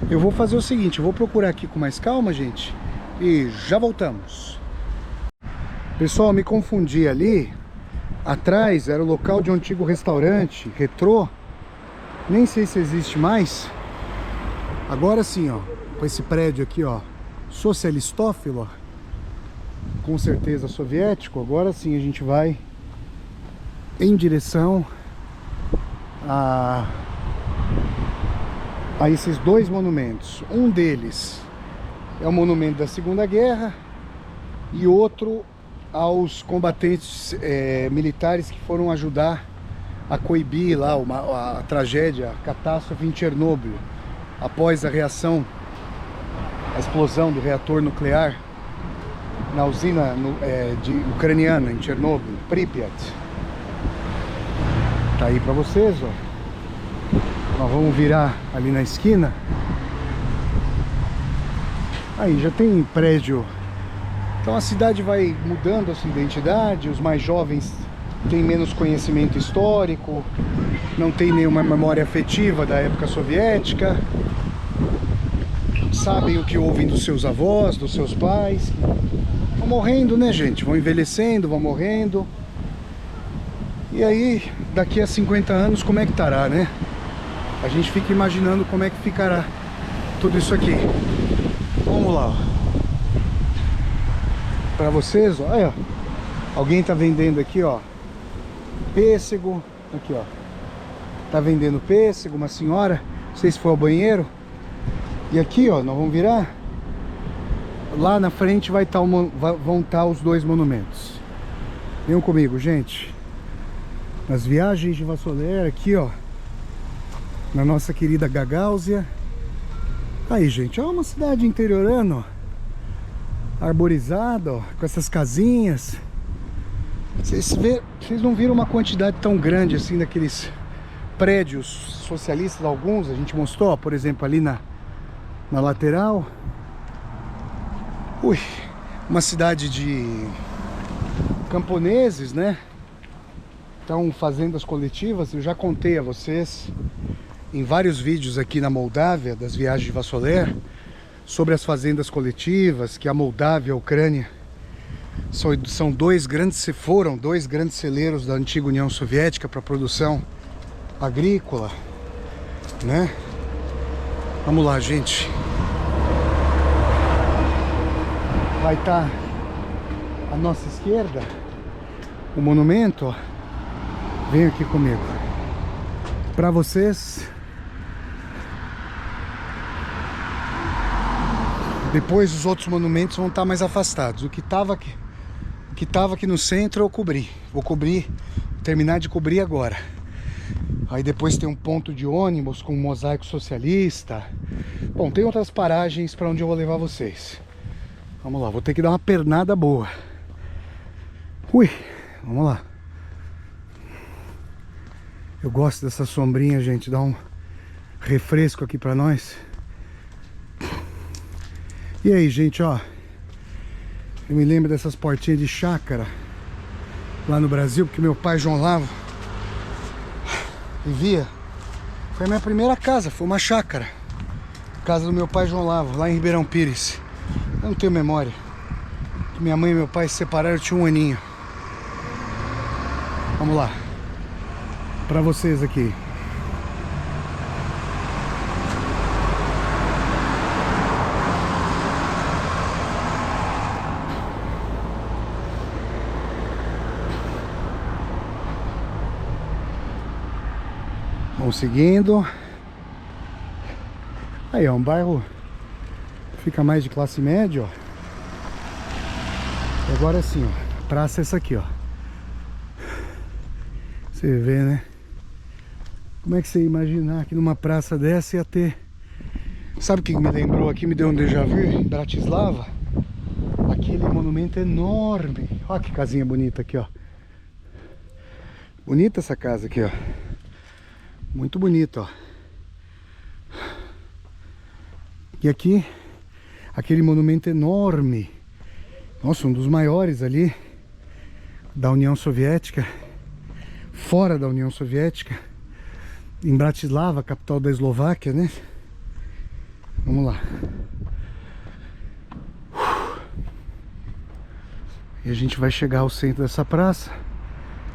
Eu vou fazer o seguinte, eu vou procurar aqui com mais calma, gente, e já voltamos. Pessoal, me confundi ali. Atrás era o local de um antigo restaurante retrô. Nem sei se existe mais. Agora sim, ó, com esse prédio aqui, ó, socialistófilo, ó, com certeza soviético. Agora sim a gente vai em direção a esses dois monumentos. Um deles é o monumento da Segunda Guerra e outro aos combatentes militares que foram ajudar a coibir lá a tragédia, a catástrofe em Chernobyl, após a reação, a explosão do reator nuclear na usina ucraniana em Chernobyl, Pripyat. Tá aí pra vocês, ó. Nós vamos virar ali na esquina. Aí já tem prédio. Então a cidade vai mudando a sua identidade. Os mais jovens têm menos conhecimento histórico, não tem nenhuma memória afetiva da época soviética, sabem o que ouvem dos seus avós, dos seus pais. Vão morrendo, né, gente? Vão envelhecendo, vão morrendo. E aí, daqui a 50 anos, como é que estará, né? A gente fica imaginando como é que ficará tudo isso aqui. Vamos lá, ó. Pra vocês, ó. Aí, ó. Alguém tá vendendo aqui, ó, pêssego. Aqui, ó. Tá vendendo pêssego, uma senhora. Não sei se foi ao banheiro. E aqui, ó, nós vamos virar. Lá na frente vão estar os dois monumentos. Venham comigo, gente. Nas viagens de Vassoler, aqui, ó, na nossa querida Gagáusia. Aí, gente, ó, uma cidade interiorana, ó, arborizada, ó, com essas casinhas. Vocês não viram uma quantidade tão grande assim daqueles prédios socialistas, alguns a gente mostrou, ó, por exemplo, ali na lateral. Ui, uma cidade de camponeses, né? Então, fazendas coletivas. Eu já contei a vocês em vários vídeos aqui na Moldávia, das viagens de Vassoler, sobre as fazendas coletivas, que a Moldávia e a Ucrânia foram dois grandes celeiros da antiga União Soviética para produção agrícola, né? Vamos lá, gente. Vai estar à nossa esquerda o monumento, ó. Vem aqui comigo. Para vocês, depois os outros monumentos vão estar mais afastados. O que estava aqui no centro eu cobri. Vou terminar de cobrir agora. Aí depois tem um ponto de ônibus com um mosaico socialista. Bom, tem outras paragens para onde eu vou levar vocês. Vamos lá, vou ter que dar uma pernada boa. Ui, vamos lá. Eu gosto dessa sombrinha, gente, dá um refresco aqui pra nós. E aí, gente, ó, eu me lembro dessas portinhas de chácara lá no Brasil, porque meu pai João Lavo vivia. Foi a minha primeira casa, foi uma chácara. Casa do meu pai João Lavo, lá em Ribeirão Pires. Eu não tenho memória. Minha mãe e meu pai se separaram, eu tinha 1 aninho. Vamos lá. Pra vocês aqui. Vamos seguindo. Aí, ó, um bairro fica mais de classe média, ó. E agora sim, ó, a praça é essa aqui, ó. Você vê, né? Como é que você ia imaginar que numa praça dessa ia ter... Sabe o que me lembrou aqui, me deu um déjà vu em Bratislava? Aquele monumento enorme. Olha que casinha bonita aqui, ó. Bonita essa casa aqui, ó. Muito bonita, ó. E aqui, aquele monumento enorme. Nossa, um dos maiores ali da União Soviética. Fora da União Soviética. Em Bratislava, capital da Eslováquia, né? Vamos lá. E a gente vai chegar ao centro dessa praça.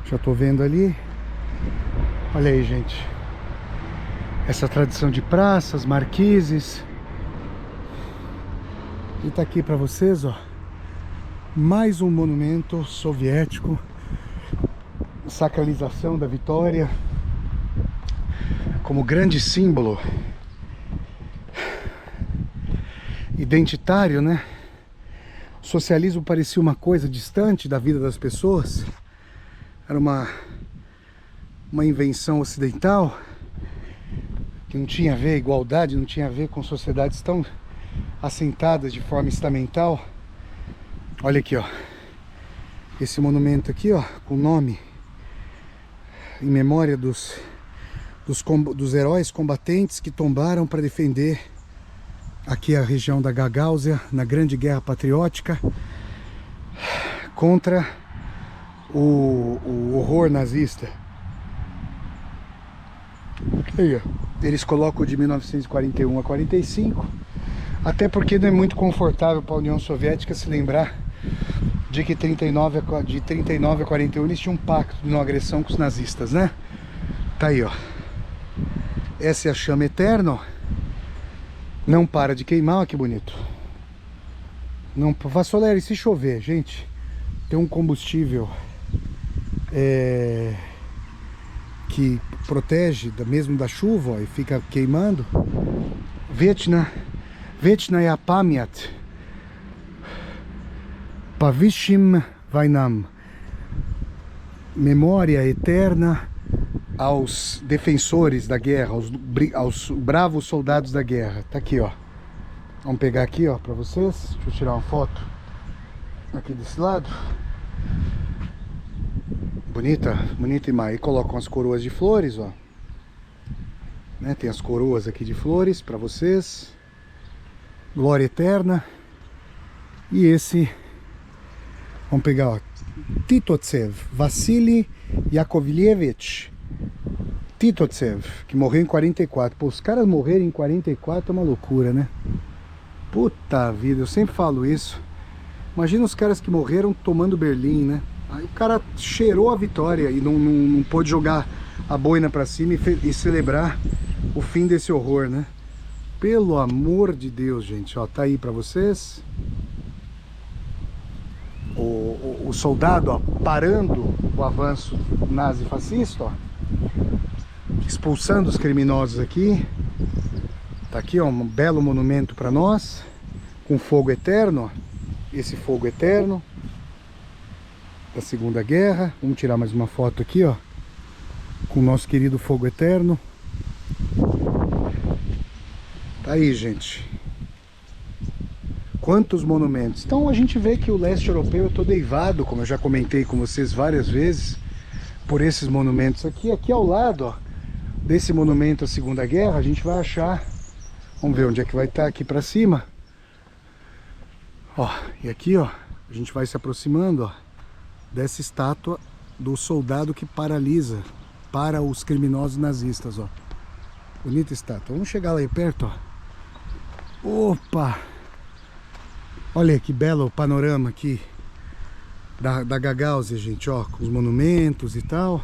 Já tô vendo ali. Olha aí, gente. Essa tradição de praças, marquises. E tá aqui pra vocês, ó. Mais um monumento soviético. Sacralização da vitória. Como grande símbolo identitário, né? O socialismo parecia uma coisa distante da vida das pessoas. Era uma invenção ocidental que não tinha a ver, igualdade, não tinha a ver com sociedades tão assentadas de forma estamental. Olha aqui, ó. Esse monumento aqui, ó, com nome em memória dos heróis combatentes que tombaram para defender aqui a região da Gagáuzia na Grande Guerra Patriótica contra o horror nazista. Aí, ó. Eles colocam de 1941 a 45, até porque não é muito confortável para a União Soviética se lembrar de que de 39 a 41 eles tinham um pacto de não agressão com os nazistas, né? Tá aí, ó. Essa é a chama eterna, ó. Não para de queimar, ó, que bonito. Não, Vassoleri, se chover, gente, tem um combustível que protege mesmo da chuva, ó, e fica queimando. Vechna pamyat Pavishim Vainam. Memória eterna aos defensores da guerra, aos bravos soldados da guerra. Tá aqui, ó. Vamos pegar aqui, ó, pra vocês. Deixa eu tirar uma foto aqui desse lado. Bonita, bonita imagem. E colocam as coroas de flores, ó. Né? Tem as coroas aqui de flores pra vocês. Glória eterna. E esse, vamos pegar, ó. Titotsev, Vassili Yakovlevich Titotsev, que morreu em 44. Pô, os caras morrerem em 44 é uma loucura, né? Puta vida, eu sempre falo isso. Imagina os caras que morreram tomando Berlim, né? Aí o cara cheirou a vitória e não pôde jogar a boina pra cima e celebrar o fim desse horror, né? Pelo amor de Deus, gente, ó, tá aí pra vocês. O soldado, ó, parando o avanço nazi-fascista, ó, expulsando os criminosos aqui. Tá aqui, ó, um belo monumento para nós, com fogo eterno, ó. Esse fogo eterno da Segunda Guerra. Vamos tirar mais uma foto aqui, ó, com o nosso querido fogo eterno. Tá aí, gente. Quantos monumentos. Então a gente vê que o leste europeu é todo eivado, como eu já comentei com vocês várias vezes, por esses monumentos aqui. Aqui ao lado, ó, desse monumento à Segunda Guerra, a gente vai achar, vamos ver onde é que vai estar, aqui pra cima, ó, e aqui, ó, a gente vai se aproximando, ó, dessa estátua do soldado que para os criminosos nazistas, ó. Bonita estátua. Vamos chegar lá aí perto, ó. Opa! Olha que belo panorama aqui da Gagáuzia, gente, ó, com os monumentos e tal.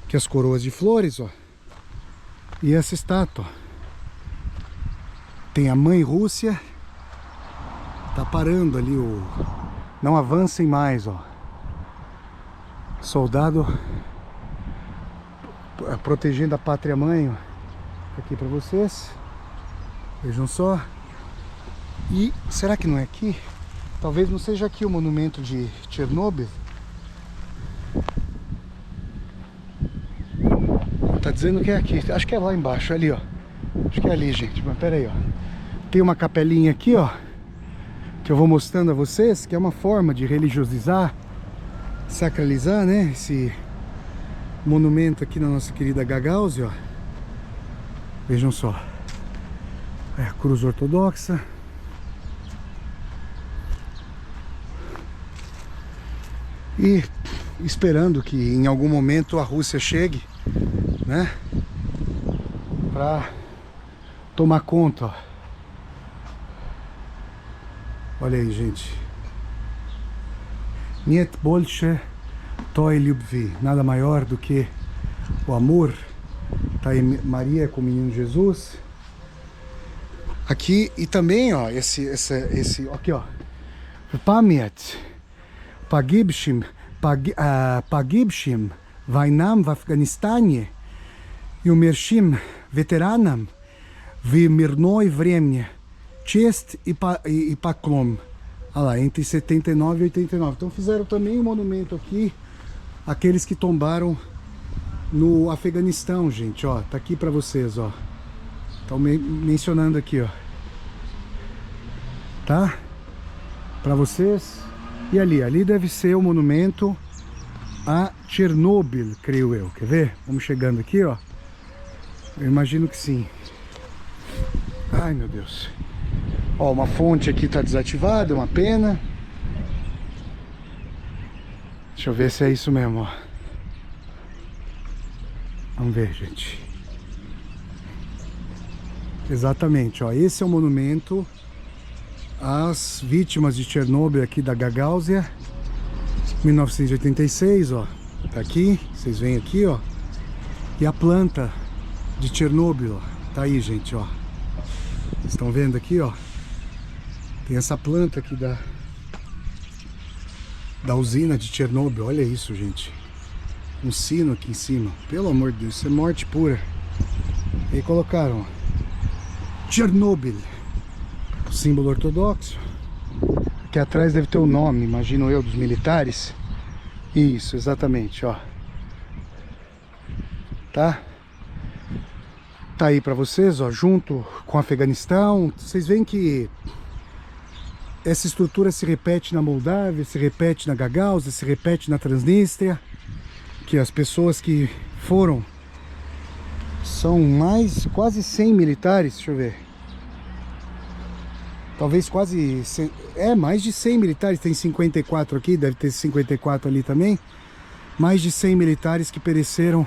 Aqui as coroas de flores, ó. E essa estátua, ó. Tem a mãe Rússia. Tá parando ali o... Não avancem mais, ó. Soldado protegendo a pátria mãe, ó. Aqui pra vocês. Vejam só. E será que não é aqui? Talvez não seja aqui o monumento de Chernobyl. Tá dizendo que é aqui. Acho que é lá embaixo, ali, ó. Acho que é ali, gente. Mas pera aí, ó. Tem uma capelinha aqui, ó, que eu vou mostrando a vocês, que é uma forma de religiosizar, sacralizar, né? Esse monumento aqui na nossa querida Gagáuzia, ó. Vejam só. É a cruz ortodoxa. E esperando que em algum momento a Rússia chegue, né, para tomar conta, ó, Olha aí, gente. Niet больше той любви. Nada maior do que o amor. Tá aí Maria com o menino Jesus. Aqui, e também, ó, esse aqui, ó. Pamięć pogibszym wojnam w Afganistanie и умершим ветеранам в мирное время. Честь e поклон. Olha lá, entre 79 e 89. Então fizeram também um monumento aqui àqueles que tombaram no Afeganistão, gente, ó. Tá aqui pra vocês, ó. Estão mencionando aqui, ó. Tá? Pra vocês. E ali deve ser o monumento a Chernobyl, creio eu. Quer ver? Vamos chegando aqui, ó. Eu imagino que sim. Ai, meu Deus. Ó, uma fonte aqui tá desativada, uma pena. Deixa eu ver se é isso mesmo, ó. Vamos ver, gente. Exatamente, ó. Esse é o monumento às vítimas de Chernobyl aqui da Gagauzia, 1986, ó. Tá aqui, vocês veem aqui, ó. E a planta de Chernobyl, ó. Tá aí, gente, ó. Vocês estão vendo aqui, ó. Tem essa planta aqui da usina de Chernobyl. Olha isso, gente. Um sino aqui em cima. Pelo amor de Deus, isso é morte pura. E aí colocaram, ó, Chernobyl, o símbolo ortodoxo. Aqui atrás deve ter o nome, imagino eu, dos militares. Isso, exatamente, ó. Tá? Tá aí pra vocês, ó, junto com o Afeganistão. Vocês veem que essa estrutura se repete na Moldávia, se repete na Gagauzia, se repete na Transnistria. Que as pessoas que foram são quase 100 militares, deixa eu ver. Talvez quase, mais de 100 militares, tem 54 aqui, deve ter 54 ali também. Mais de 100 militares que pereceram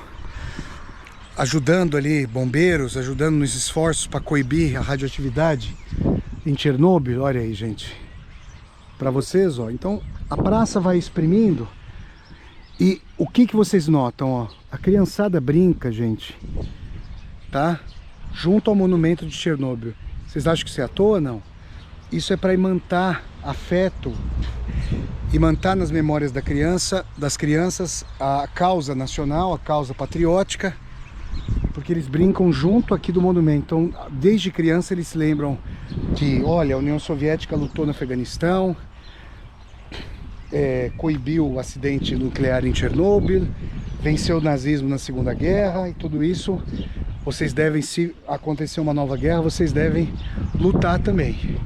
ajudando ali, bombeiros, ajudando nos esforços para coibir a radioatividade em Chernobyl. Olha aí, gente, para vocês, ó. Então a praça vai exprimindo. E o que vocês notam, ó? A criançada brinca, gente, tá? Junto ao monumento de Chernobyl. Vocês acham que isso é à toa? Não. Isso é para imantar afeto, imantar nas memórias das crianças a causa nacional, a causa patriótica, porque eles brincam junto aqui do monumento. Então, desde criança eles se lembram que, olha, a União Soviética lutou no Afeganistão, coibiu o acidente nuclear em Chernobyl, venceu o nazismo na Segunda Guerra, e tudo isso vocês devem, se acontecer uma nova guerra, vocês devem lutar também.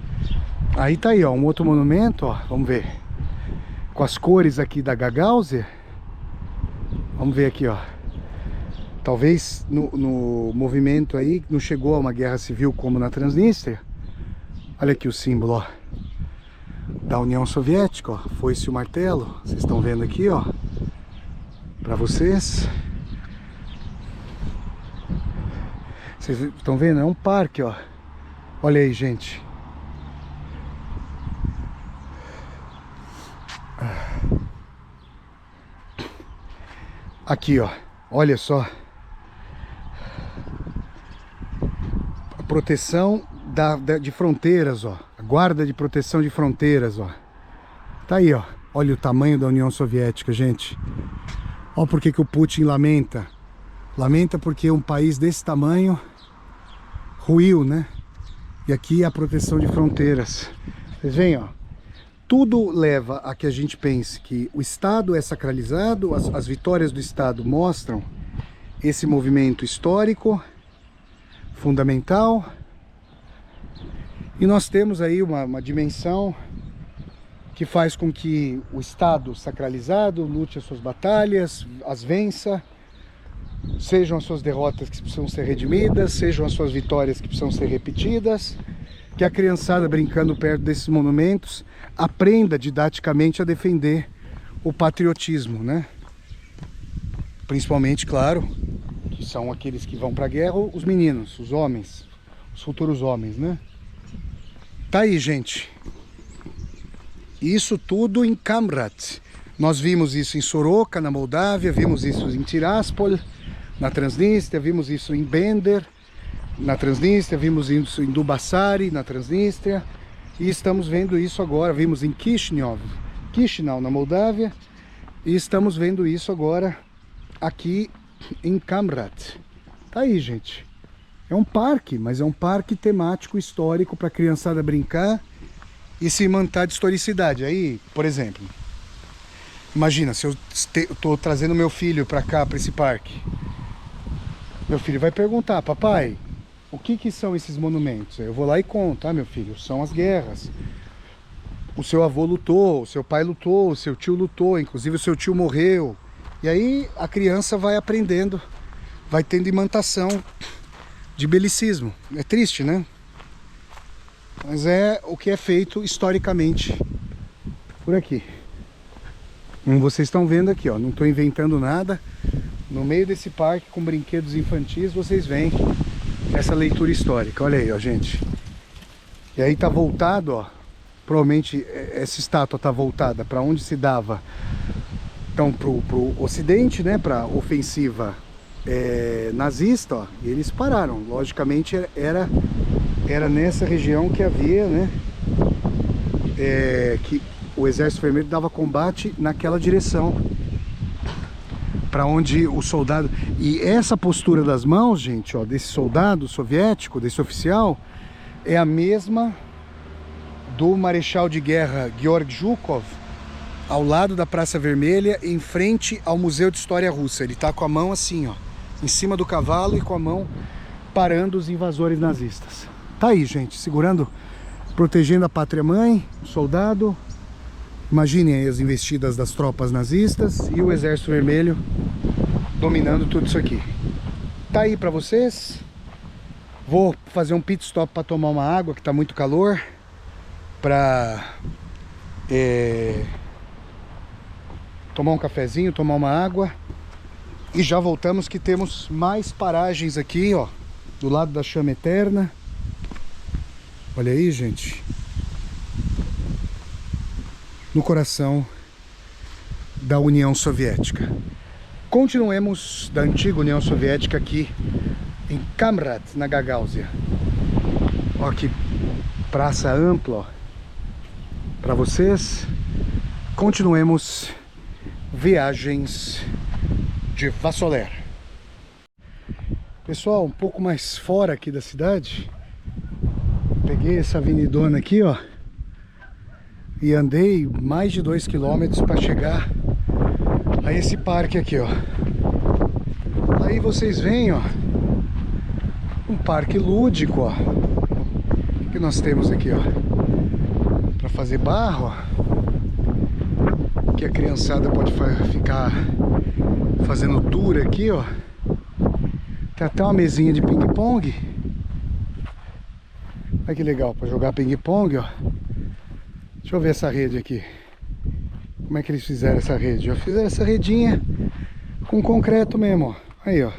Aí tá aí, ó, um outro monumento, ó, vamos ver, com as cores aqui da Gagauzia. Vamos ver aqui, ó. Talvez no movimento aí não chegou a uma guerra civil como na Transnistria. Olha aqui o símbolo, ó, da União Soviética, ó. Foi-se o martelo. Vocês estão vendo aqui, ó, para vocês. Vocês estão vendo? É um parque, ó. Olha aí, gente. Aqui, ó. Olha só. A proteção de fronteiras, ó. A guarda de proteção de fronteiras, ó. Tá aí, ó. Olha o tamanho da União Soviética, gente. Olha por que o Putin lamenta. Lamenta porque um país desse tamanho ruiu, né? E aqui a proteção de fronteiras. Vocês veem, ó. Tudo leva a que a gente pense que o Estado é sacralizado, as vitórias do Estado mostram esse movimento histórico, fundamental. E nós temos aí uma dimensão que faz com que o Estado sacralizado lute as suas batalhas, as vença, sejam as suas derrotas que precisam ser redimidas, sejam as suas vitórias que precisam ser repetidas, que a criançada brincando perto desses monumentos aprenda didaticamente a defender o patriotismo, né? Principalmente, claro, que são aqueles que vão para a guerra, os meninos, os homens, os futuros homens, né? Tá aí, gente. Isso tudo em Kamrat. Nós vimos isso em Soroka, na Moldávia, vimos isso em Tiraspol, na Transnistria, vimos isso em Bender, na Transnistria, vimos isso em Dubasari, na Transnistria, e estamos vendo isso agora, vimos em Chisinau, na Moldávia, e estamos vendo isso agora aqui em Kamrat. Tá aí, gente. É um parque, mas é um parque temático histórico para a criançada brincar e se manter de historicidade. Aí, por exemplo, imagina se eu estou trazendo meu filho para cá, para esse parque. Meu filho vai perguntar: papai, o que são esses monumentos? Eu vou lá e conto: ah, meu filho, são as guerras. O seu avô lutou, o seu pai lutou, o seu tio lutou, inclusive o seu tio morreu. E aí a criança vai aprendendo, vai tendo imantação de belicismo. É triste, né? Mas é o que é feito historicamente por aqui. Como vocês estão vendo aqui, ó, não estou inventando nada. No meio desse parque com brinquedos infantis, vocês veem essa leitura histórica. Olha aí, ó, gente. E aí tá voltado, ó. Provavelmente essa estátua tá voltada para onde se dava, então, pro ocidente, né, para ofensiva nazista, ó. E eles pararam. Logicamente era nessa região que havia, né, que o Exército Vermelho dava combate naquela direção, para onde o soldado... E essa postura das mãos, gente, ó, desse soldado soviético, desse oficial, é a mesma do marechal de guerra Georg Zhukov, ao lado da Praça Vermelha, em frente ao Museu de História Russa. Ele tá com a mão assim, ó, em cima do cavalo e com a mão parando os invasores nazistas. Tá aí, gente, segurando, protegendo a pátria-mãe, o soldado. Imaginem aí as investidas das tropas nazistas e o Exército Vermelho dominando tudo isso aqui. Tá aí pra vocês. Vou fazer um pit stop para tomar uma água, que tá muito calor, para tomar um cafezinho, tomar uma água, e já voltamos, que temos mais paragens aqui, ó, do lado da chama eterna. Olha aí, gente, no coração da União Soviética. Continuemos da antiga União Soviética aqui em Kamrat, na Gagáuzia. Ó, que praça ampla, ó, para vocês. Continuemos viagens de Vassoler. Pessoal, um pouco mais fora aqui da cidade, peguei essa avenidona aqui, ó, e andei mais de 2 km para chegar a esse parque aqui, ó. Aí vocês veem, ó, um parque lúdico, ó, que nós temos aqui, ó, para fazer barro, ó, que a criançada pode ficar fazendo tour aqui, ó. Tem até uma mesinha de ping-pong. Olha que legal, para jogar ping-pong, ó. Deixa eu ver essa rede aqui. Como é que eles fizeram essa rede? Já fizeram essa redinha com concreto mesmo, ó. Aí, ó.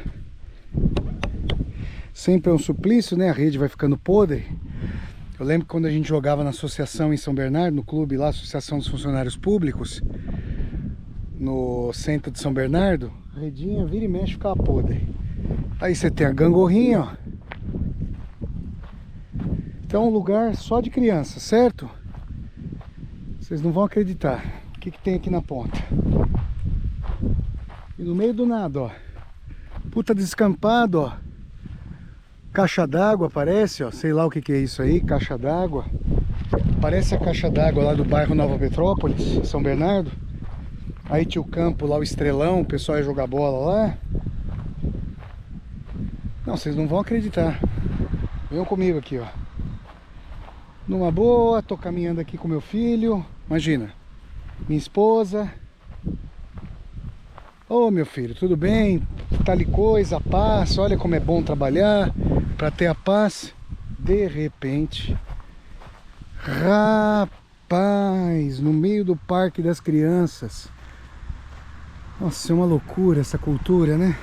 Sempre é um suplício, né? A rede vai ficando podre. Eu lembro que quando a gente jogava na associação em São Bernardo, no clube lá, Associação dos Funcionários Públicos, no centro de São Bernardo, a redinha vira e mexe, ficava podre. Aí você tem a gangorrinha, ó. Então é um lugar só de criança, certo? Vocês não vão acreditar o que tem aqui na ponta. E no meio do nada, ó, puta descampado, ó, caixa d'água parece, ó, sei lá o que é isso aí, caixa d'água. Parece a caixa d'água lá do bairro Nova Petrópolis, São Bernardo. Aí tinha o campo lá, o Estrelão, o pessoal ia jogar bola lá. Não, vocês não vão acreditar. Venham comigo aqui, ó. Numa boa, tô caminhando aqui com meu filho. Imagina, minha esposa. Ô, meu filho, tudo bem? Tal coisa, a paz. Olha como é bom trabalhar para ter a paz. De repente, rapaz, no meio do Parque das Crianças. Nossa, é uma loucura essa cultura, né?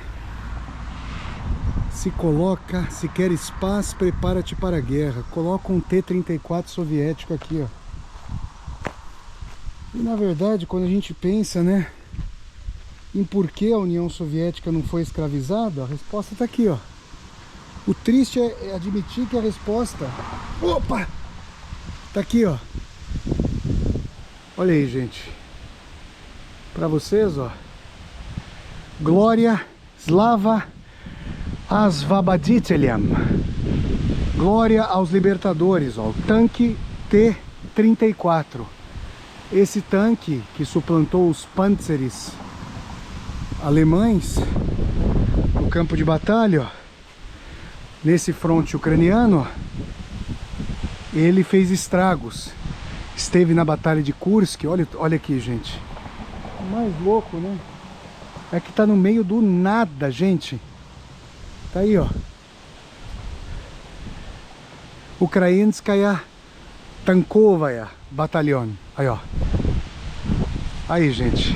Se coloca, se queres paz, prepara-te para a guerra. Coloca um T-34 soviético aqui, ó. E na verdade, quando a gente pensa, né, em por que a União Soviética não foi escravizada, a resposta está aqui, ó. O triste é admitir que a resposta... Opa! Tá aqui, ó. Olha aí, gente. Para vocês, ó. Glória Slava Asvabaditelям. Glória aos libertadores, ó. O tanque T-34. Esse tanque que suplantou os Panzers alemães no campo de batalha, ó, nesse fronte ucraniano, ó, ele fez estragos. Esteve na batalha de Kursk. Olha aqui, gente. O mais louco, né? É que tá no meio do nada, gente. Tá aí, ó. Ukrainskaya Tankovaya Batalhão. Aí, ó. Aí, gente.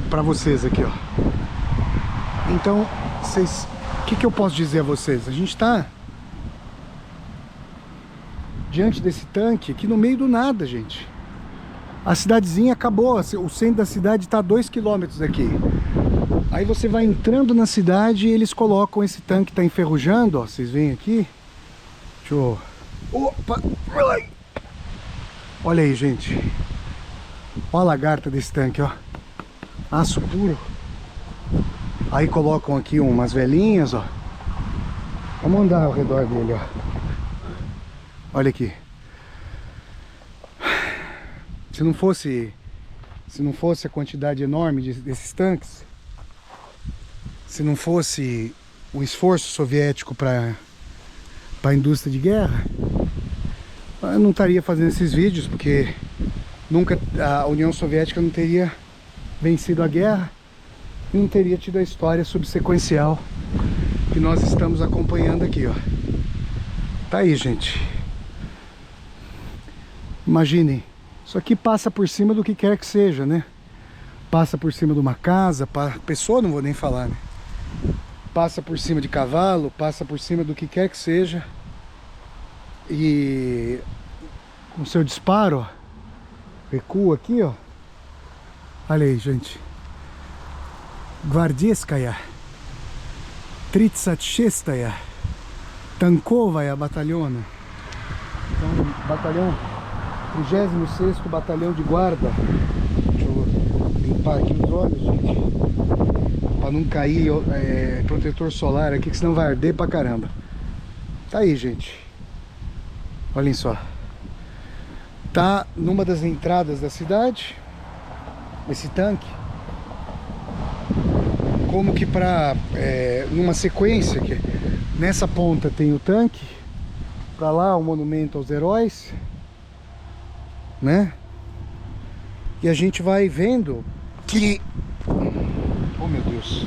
Pra vocês aqui, ó. Então, vocês... O que eu posso dizer a vocês? A gente tá diante desse tanque aqui no meio do nada, gente. A cidadezinha acabou. O centro da cidade está a 2 km daqui. Aí você vai entrando na cidade e eles colocam esse tanque, tá enferrujando, ó. Vocês veem aqui. Deixa eu... Opa! Olha aí, gente. Olha a lagarta desse tanque, ó. Aço puro. Aí colocam aqui umas velhinhas, ó. Vamos andar ao redor dele, ó. Olha aqui. Se não fosse a quantidade enorme desses tanques, se não fosse o esforço soviético para a indústria de guerra, eu não estaria fazendo esses vídeos, porque nunca a União Soviética não teria vencido a guerra e não teria tido a história subsequencial que nós estamos acompanhando aqui, ó. Tá aí, gente. Imaginem, isso aqui passa por cima do que quer que seja, né? Passa por cima de uma casa, pessoa não vou nem falar, né? Passa por cima de cavalo, passa por cima do que quer que seja. E com seu disparo, ó, recua aqui, ó. Olha aí, gente. Gvardieskaya Tritsatshestaya Tankovaya Batalhona. Então, batalhão 36º Batalhão de Guarda. Deixa eu limpar aqui os olhos, gente, pra não cair protetor solar aqui, que senão vai arder pra caramba. Tá aí, gente. Olhem só. Tá numa das entradas da cidade esse tanque, como que numa sequência, que nessa ponta tem o tanque, pra lá o monumento aos heróis, né? E a gente vai vendo que... Oh, meu Deus!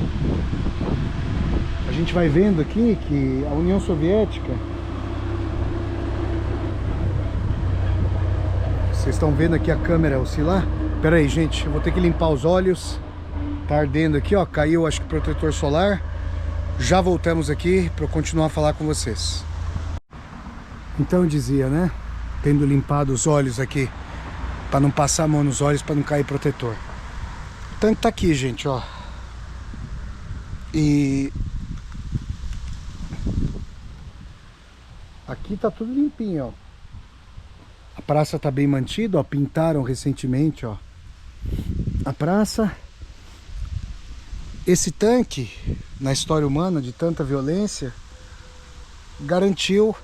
A gente vai vendo aqui que a União Soviética... Vocês estão vendo aqui a câmera oscilar? Pera aí, gente, eu vou ter que limpar os olhos. Tá ardendo aqui, ó. Caiu, acho que protetor solar. Já voltamos aqui para eu continuar a falar com vocês. Então eu dizia, né? Tendo limpado os olhos aqui, para não passar a mão nos olhos, para não cair protetor. O tanque tá aqui, gente, ó. E aqui tá tudo limpinho, ó. A praça tá bem mantida, ó. Pintaram recentemente, ó, a praça. Esse tanque, na história humana de tanta violência, garantiu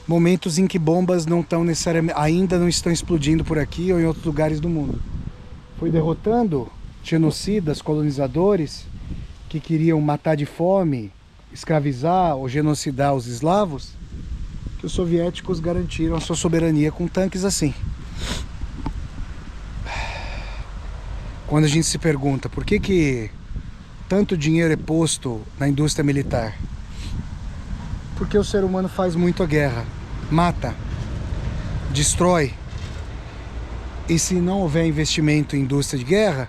momentos em que bombas não estão necessariamente, ainda não estão explodindo por aqui ou em outros lugares do mundo. Foi derrotando genocidas, colonizadores que queriam matar de fome, escravizar ou genocidar os eslavos, que os soviéticos garantiram a sua soberania com tanques assim. Quando a gente se pergunta por que tanto dinheiro é posto na indústria militar, porque o ser humano faz muito a guerra, mata, destrói, e se não houver investimento em indústria de guerra,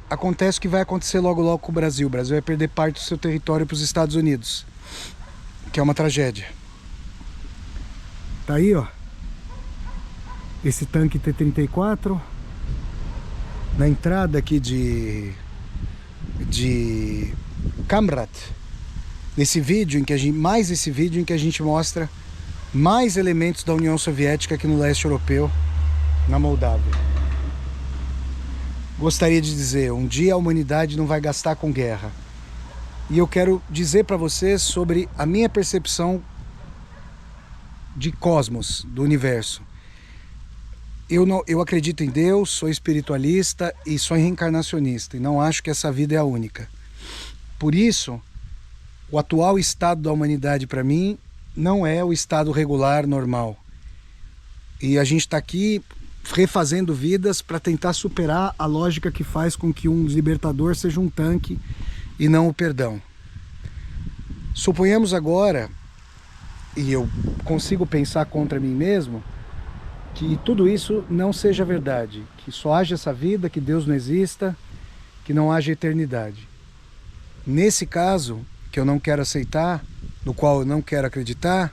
acontece o que vai acontecer logo logo com o Brasil. O Brasil vai perder parte do seu território para os Estados Unidos, que é uma tragédia. Tá aí, ó. esse tanque T-34 na entrada aqui de Kamrat, nesse vídeo em que esse vídeo em que a gente mostra mais elementos da União Soviética aqui no leste europeu, na Moldávia. Gostaria de dizer, um dia a humanidade não vai gastar com guerra. E eu quero dizer para vocês sobre a minha percepção de cosmos, do universo. Eu acredito em Deus, sou espiritualista e sou reencarnacionista, e não acho que essa vida é a única. Por isso, o atual estado da humanidade para mim não é o estado regular, normal. E a gente está aqui refazendo vidas para tentar superar a lógica que faz com que um libertador seja um tanque e não o perdão. Suponhamos agora, e eu consigo pensar contra mim mesmo, que tudo isso não seja verdade, que só haja essa vida, que Deus não exista, que não haja eternidade. Nesse caso, que eu não quero aceitar, no qual eu não quero acreditar,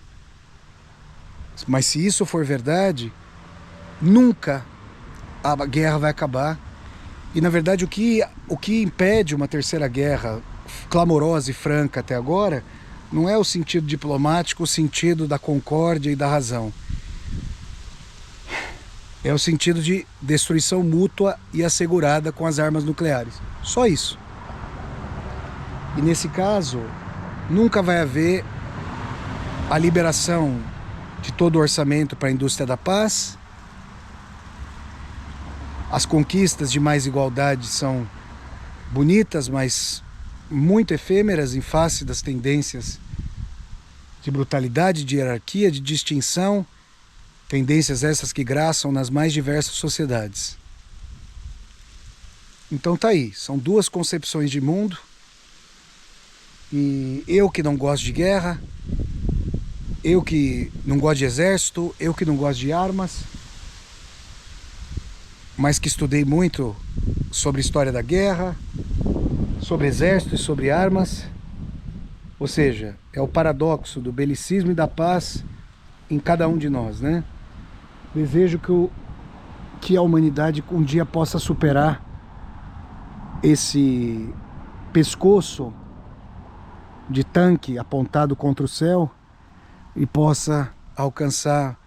mas se isso for verdade, nunca a guerra vai acabar. E na verdade o que impede uma terceira guerra clamorosa e franca até agora não é o sentido diplomático, o sentido da concórdia e da razão. É o sentido de destruição mútua e assegurada com as armas nucleares. Só isso. E nesse caso, nunca vai haver a liberação de todo o orçamento para a indústria da paz. As conquistas de mais igualdade são bonitas, mas muito efêmeras em face das tendências de brutalidade, de hierarquia, de distinção. Tendências essas que graçam nas mais diversas sociedades. Então tá aí, são duas concepções de mundo. E eu que não gosto de guerra, eu que não gosto de exército, eu que não gosto de armas, mas que estudei muito sobre história da guerra, sobre exército e sobre armas. Ou seja, é o paradoxo do belicismo e da paz em cada um de nós, né? Desejo que a humanidade um dia possa superar esse pescoço de tanque apontado contra o céu e possa alcançar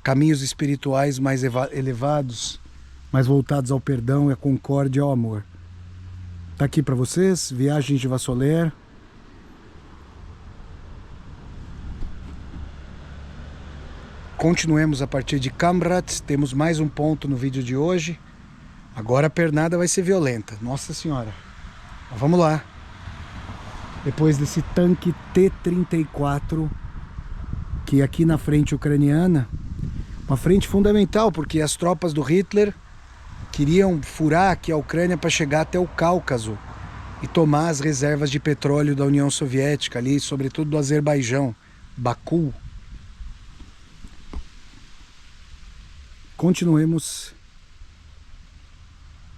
caminhos espirituais mais elevados, mais voltados ao perdão e à concórdia e ao amor. Tá aqui para vocês, Viagens de Vassoler. Continuemos a partir de Kamrat, temos mais um ponto no vídeo de hoje. Agora a pernada vai ser violenta, nossa senhora. Mas vamos lá. Depois desse tanque T-34, que aqui na frente ucraniana, uma frente fundamental, porque as tropas do Hitler queriam furar aqui a Ucrânia para chegar até o Cáucaso e tomar as reservas de petróleo da União Soviética ali, sobretudo do Azerbaijão, Baku. Continuemos.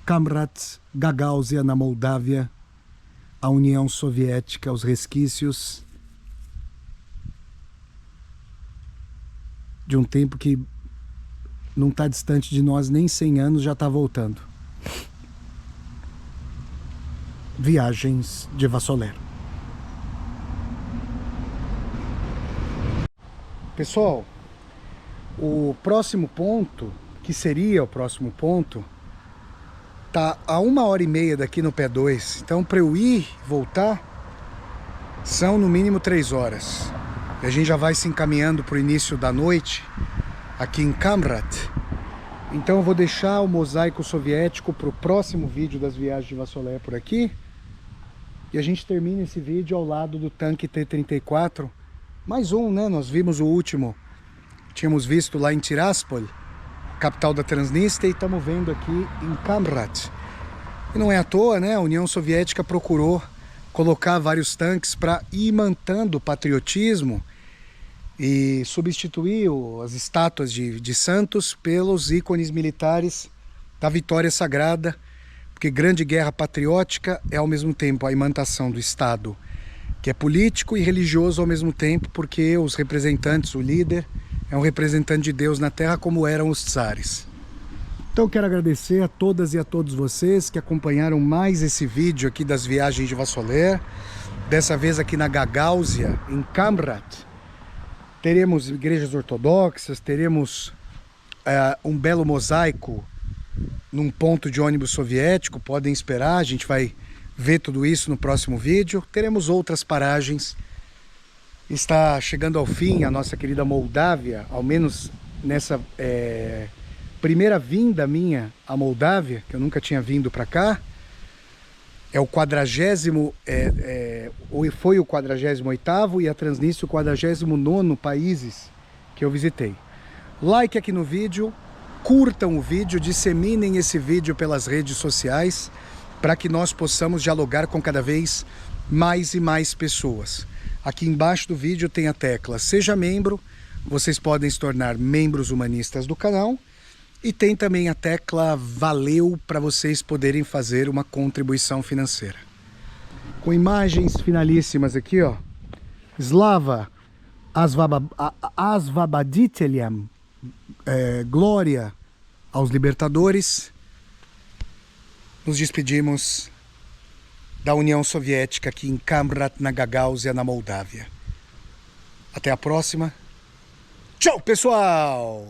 Kamrat, Gagauzia na Moldávia, a União Soviética, os resquícios de um tempo que não está distante de nós, nem 100 anos já está voltando. Viagens de Vassoler. Pessoal, o próximo ponto, que seria o próximo ponto, tá a 1h30 daqui no P2. Então para eu ir e voltar são no mínimo 3 horas. E a gente já vai se encaminhando para o início da noite aqui em Kamrat. Então eu vou deixar o mosaico soviético para o próximo vídeo das Viagens de Vassoler por aqui. E a gente termina esse vídeo ao lado do tanque T-34. Mais um, né? Nós vimos o último. Tínhamos visto lá em Tiraspol, capital da Transnistria, e estamos vendo aqui em Kamrat. E não é à toa, né? A União Soviética procurou colocar vários tanques para ir mantendo o patriotismo e substituir as estátuas de santos pelos ícones militares da vitória sagrada, porque grande guerra patriótica é ao mesmo tempo a imantação do Estado, que é político e religioso ao mesmo tempo, porque os representantes, o líder, é um representante de Deus na Terra como eram os tsares. Então quero agradecer a todas e a todos vocês que acompanharam mais esse vídeo aqui das viagens de Vassoler. Dessa vez aqui na Gagáuzia, em Kamrat. Teremos igrejas ortodoxas, teremos um belo mosaico num ponto de ônibus soviético. Podem esperar, a gente vai ver tudo isso no próximo vídeo. Teremos outras paragens. Está chegando ao fim a nossa querida Moldávia, ao menos nessa primeira vinda minha à Moldávia, que eu nunca tinha vindo para cá. É o 40º, foi o 48º e a Transnistria o 49º países que eu visitei. Like aqui no vídeo, curtam o vídeo, disseminem esse vídeo pelas redes sociais para que nós possamos dialogar com cada vez mais e mais pessoas. Aqui embaixo do vídeo tem a tecla Seja Membro, vocês podem se tornar membros humanistas do canal. E tem também a tecla Valeu para vocês poderem fazer uma contribuição financeira. Com imagens finalíssimas aqui, ó. Slava Asvabaditelem, glória aos libertadores. Nos despedimos da União Soviética aqui em Kamrat, na Gagáuzia, na Moldávia. Até a próxima. Tchau, pessoal!